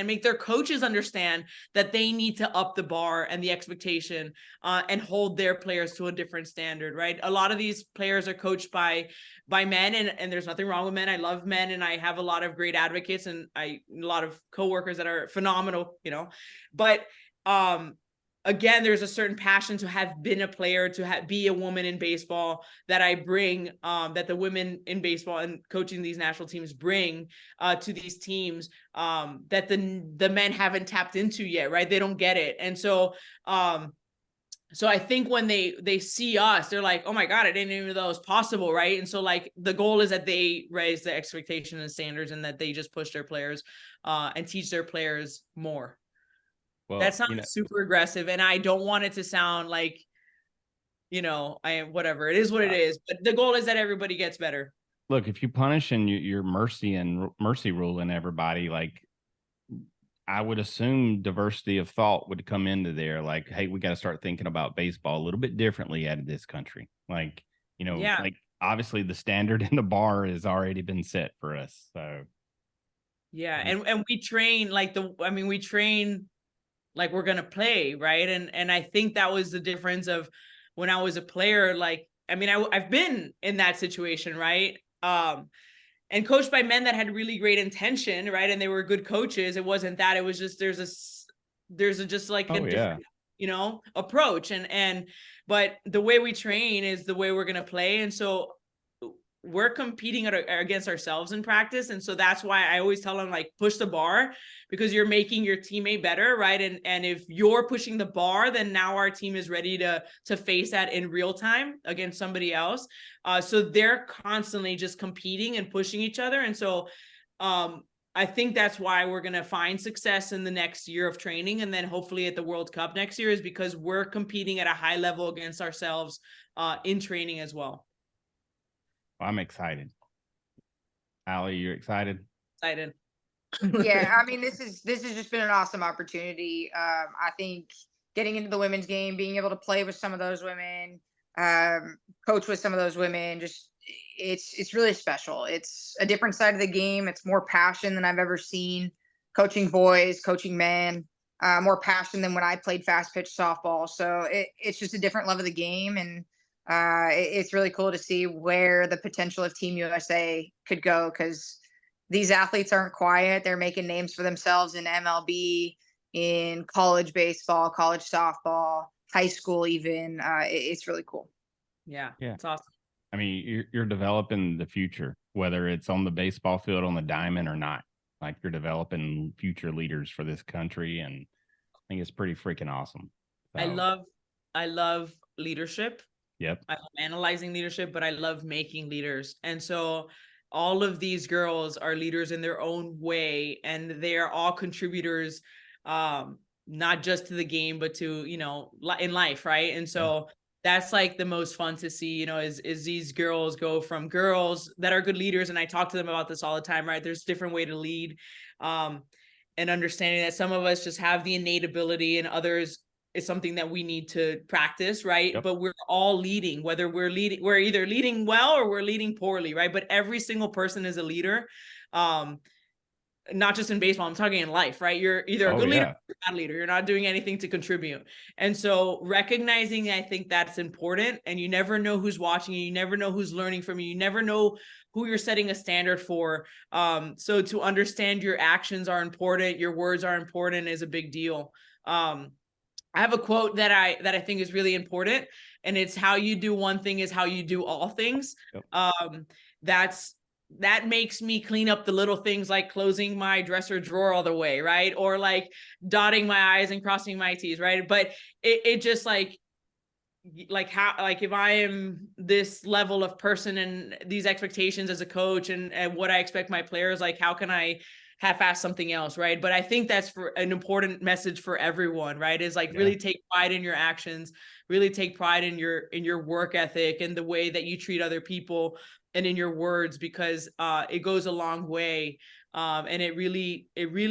make their coaches understand that they need to up the bar and the expectation, and hold their players to a different standard, right? A lot of these players are coached by men, and there's nothing wrong with men. I love men, and I have a lot of great advocates, and a lot of coworkers that are phenomenal, but again, there's a certain passion to have been a player, to be a woman in baseball that I bring, that the women in baseball and coaching these national teams bring to these teams, that the men haven't tapped into yet, right? They don't get it. And so I think when they see us, they're like, oh my God, I didn't even know that was possible, right? And so, like, the goal is that they raise the expectation and standards, and that they just push their players and teach their players more. Well, that sounds super aggressive, and I don't want it to sound like, whatever. It is what it is. But the goal is that everybody gets better. Look, if you punish and you're mercy ruling everybody, like, I would assume diversity of thought would come into there. Like, hey, we got to start thinking about baseball a little bit differently out of this country. Like, Yeah. like obviously the standard and the bar has already been set for us. So Yeah. And we train we train like we're going to play. Right. And I think that was the difference of when I was a player. Like, I've been in that situation. Right. And coached by men that had really great intention. Right. And they were good coaches. It wasn't that. It was just, there's a just like a different, approach. But the way we train is the way we're going to play. And so we're competing against ourselves in practice. And so that's why I always tell them, like, push the bar, because you're making your teammate better. Right. And if you're pushing the bar, then now our team is ready to face that in real time against somebody else. So they're constantly just competing and pushing each other. And so I think that's why we're going to find success in the next year of training. And then hopefully at the World Cup next year, is because we're competing at a high level against ourselves in training as well. I'm excited. Allie, you excited? Excited. Yeah, I mean, this has just been an awesome opportunity. I think getting into the women's game, being able to play with some of those women, coach with some of those women, just it's really special. It's a different side of the game. It's more passion than I've ever seen. Coaching boys, coaching men, more passion than when I played fast pitch softball. So it's just a different level of the game, and it's really cool to see where the potential of Team USA could go, because these athletes aren't quiet. They're making names for themselves in MLB, in college baseball, college softball, high school even. It's really cool. Yeah, it's awesome. I mean, you're developing the future, whether it's on the baseball field, on the diamond or not. Like, you're developing future leaders for this country, and I think it's pretty freaking awesome. So, I love leadership. Yep. I love analyzing leadership, but I love making leaders. And so all of these girls are leaders in their own way, and they are all contributors, not just to the game, but to, in life. Right. And so that's like the most fun to see, is these girls go from girls that are good leaders. And I talk to them about this all the time, right? There's different way to lead, and understanding that some of us just have the innate ability, and others is something that we need to practice, right? Yep. But we're all leading, whether we're either leading well or we're leading poorly, right? But every single person is a leader, not just in baseball. I'm talking in life, right? You're either a good leader or a bad leader. You're not doing anything to contribute. And so recognizing, I think that's important. And you never know who's watching you. You never know who's learning from you. You never know who you're setting a standard for. So to understand your actions are important, your words are important, is a big deal. I have a quote that I think is really important, and it's, how you do one thing is how you do all things. Yep. That makes me clean up the little things, like closing my dresser drawer all the way, right? Or like dotting my I's and crossing my T's, right? But it just like how, like, if I am this level of person and these expectations as a coach, and what I expect my players, like, how can I half-ass something else, right? But I think that's for an important message for everyone, right? Is like, really take pride in your actions, really take pride in your work ethic and the way that you treat other people, and in your words, because it goes a long way, and it really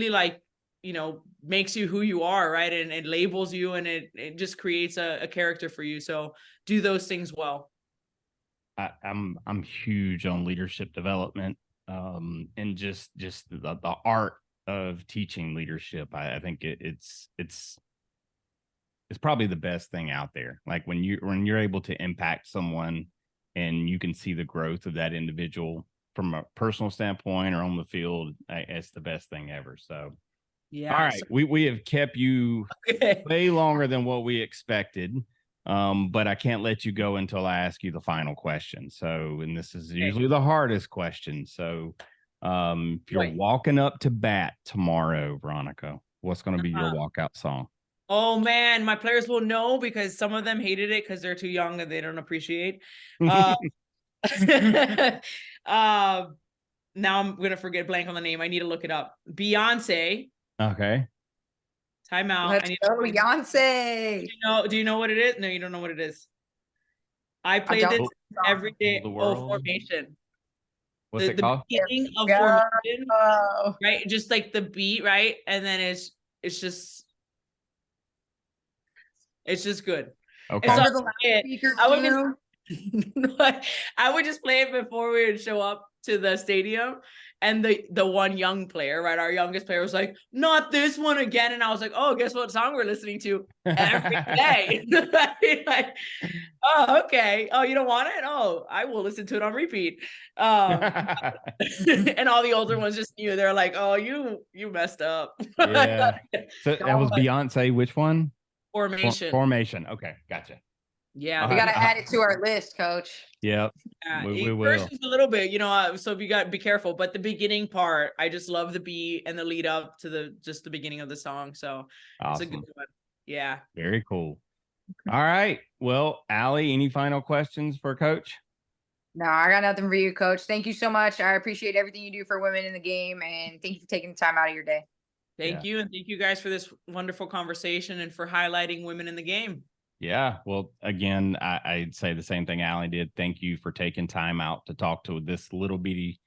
like, makes you who you are, right? And it labels you, and it just creates a character for you. So do those things well. I'm huge on leadership development, and just the art of teaching leadership. I think it's probably the best thing out there. Like, when you're able to impact someone, and you can see the growth of that individual from a personal standpoint or on the field, it's the best thing ever. So, yeah. All right, we have kept you way longer than what we expected. But I can't let you go until I ask you the final question. So, and this is usually the hardest question. So, if you're walking up to bat tomorrow, Veronica, what's going to be your walkout song? Oh man, my players will know, because some of them hated it because they're too young and they don't appreciate. Now I'm gonna forget blank on the name. I need to look it up. Beyonce. Okay. Time out. Let's go, Beyonce. Do you know what it is? No, you don't know what it is. I play this every day. Formation. What's it called? The beginning of Formation, right? Just like the beat, right? And then it's just good. Okay. I I would just play it before we would show up to the stadium. And the one young player, right, our youngest player was like, not this one again. And I was like, oh, guess what song we're listening to every day? Like, oh, okay. Oh, you don't want it? Oh, I will listen to it on repeat. And all the older ones just knew. They're like, oh, you messed up. Yeah. So that was Beyonce. Which one? Formation. Formation. Okay, gotcha. Yeah, we got to add it to our list, Coach. Yep. Yeah, we it will. curses a little bit, you know, so you got to be careful. But the beginning part, I just love the beat and the lead up to the beginning of the song. So awesome. It's a good one. Yeah. Very cool. All right. Well, Allie, any final questions for Coach? No, I got nothing for you, Coach. Thank you so much. I appreciate everything you do for women in the game, and thank you for taking the time out of your day. Thank you. And thank you guys for this wonderful conversation and for highlighting women in the game. Yeah. Well, again, I'd say the same thing Allie did. Thank you for taking time out to talk to this little bitty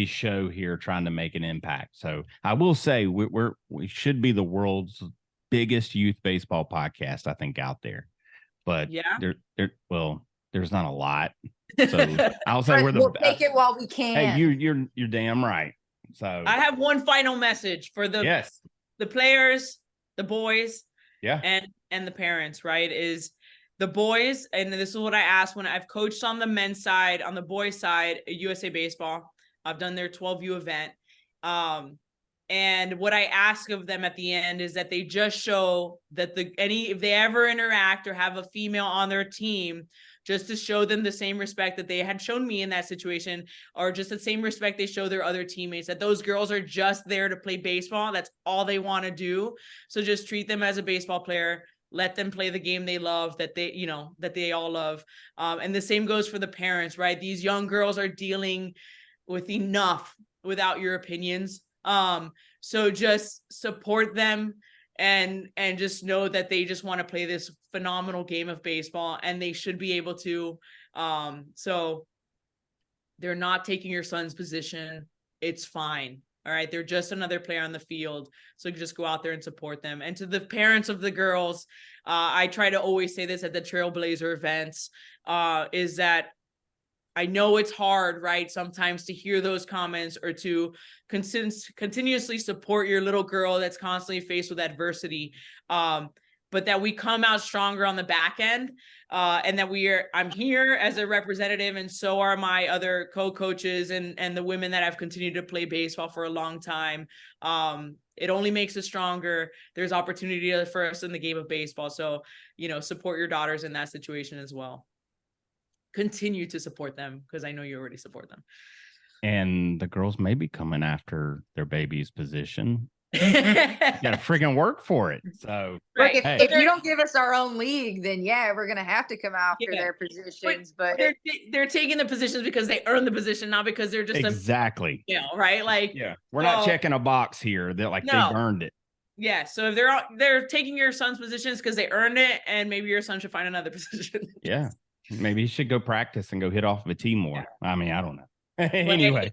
show here, trying to make an impact. So I will say we should be the world's biggest youth baseball podcast, I think, out there. But there's not a lot. So I'll say we'll take it while we can. Hey, you're damn right. So I have one final message for the players, the boys, and the parents, right? Is the boys, and this is what I asked when I've coached on the men's side, on the boys side, USA Baseball. I've done their 12U event. And what I ask of them at the end is that they just show that if they ever interact or have a female on their team, just to show them the same respect that they had shown me in that situation, or just the same respect they show their other teammates, that those girls are just there to play baseball. That's all they want to do. So just treat them as a baseball player. Let them play the game they love, that they all love. And the same goes for the parents, right? These young girls are dealing with enough without your opinions. So just support them and just know that they just want to play this phenomenal game of baseball, and they should be able to. So they're not taking your son's position. It's fine. All right. They're just another player on the field. So you just go out there and support them. And to the parents of the girls, I try to always say this at the Trailblazer events, is that I know it's hard, right, sometimes to hear those comments or to continuously support your little girl that's constantly faced with adversity, but that we come out stronger on the back end, and that I'm here as a representative, and so are my other co-coaches and the women that have continued to play baseball for a long time. It only makes us stronger. There's opportunity for us in the game of baseball. So, support your daughters in that situation as well. Continue to support them, because I know you already support them. And the girls may be coming after their baby's position. You gotta friggin' work for it. So if you don't give us our own league, then we're gonna have to come after their positions. But they're taking the positions because they earn the position, not because they're just exactly right. Like we're not checking a box here. They're like they've earned it. Yeah. So if they're taking your son's positions because they earned it, and maybe your son should find another position. Yeah. Maybe he should go practice and go hit off of a tee more. I mean, I don't know. Anyway,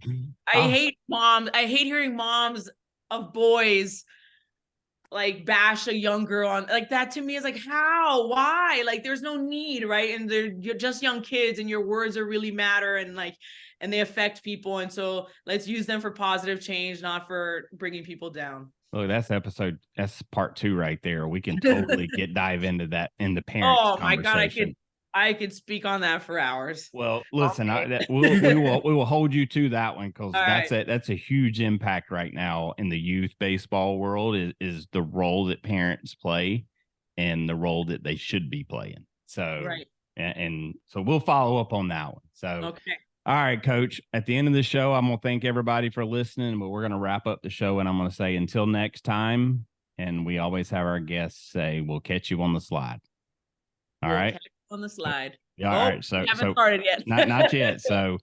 I hate moms. I hate hearing moms of boys like bash a young girl on like that. To me is like, how, why? Like, there's no need, right? And you're just young kids, and your words are really matter, and they affect people. And so let's use them for positive change, not for bringing people down. Look, that's part 2 right there. We can totally dive into that in the parents. Oh my God, I could speak on that for hours. Well, listen, we will hold you to that one, because that's a huge impact right now in the youth baseball world, is the role that parents play and the role that they should be playing. So, and so we'll follow up on that one. So, all right, Coach, at the end of the show, I'm going to thank everybody for listening, but we're going to wrap up the show, and I'm going to say until next time. And we always have our guests say, we'll catch you on the slide. All right. On the slide. Yeah. All right. So haven't started yet. not yet. So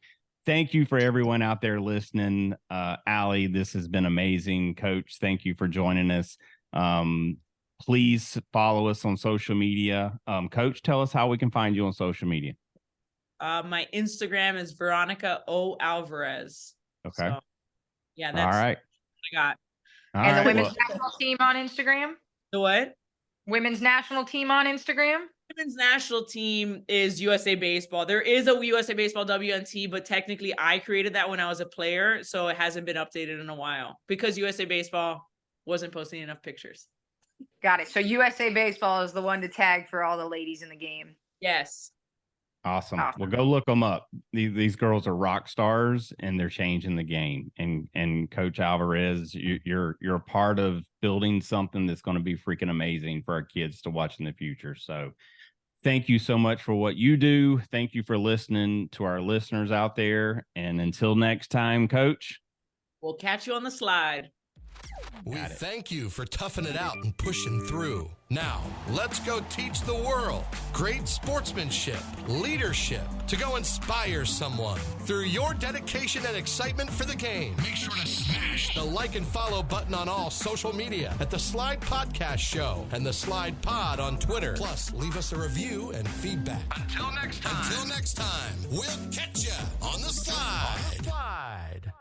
thank you for everyone out there listening. Allie, this has been amazing. Coach, thank you for joining us. Please follow us on social media. Coach, tell us how we can find you on social media. My Instagram is Veronica Alvarez. Okay. So, that's all right. What I got. And the women's national team on Instagram. The what? Women's national team on Instagram. women's national team is USA Baseball. There is a USA Baseball WNT, but technically I created that when I was a player, so it hasn't been updated in a while because USA Baseball wasn't posting enough pictures. Got it. So USA Baseball is the one to tag for all the ladies in the game. Yes. Awesome. Well, go look them up. These girls are rock stars, and they're changing the game. And Coach Alvarez, you're a part of building something that's going to be freaking amazing for our kids to watch in the future. So thank you so much for what you do. Thank you for listening to our listeners out there. And until next time, Coach, we'll catch you on the slide. We thank you for toughing it out and pushing through. Now, let's go teach the world great sportsmanship, leadership, to go inspire someone through your dedication and excitement for the game. Make sure to smash the like and follow button on all social media at the S.L.I.D.E Podcast Show and the S.L.I.D.E Pod on Twitter. Plus, leave us a review and feedback. Until next time, we'll catch you on the slide.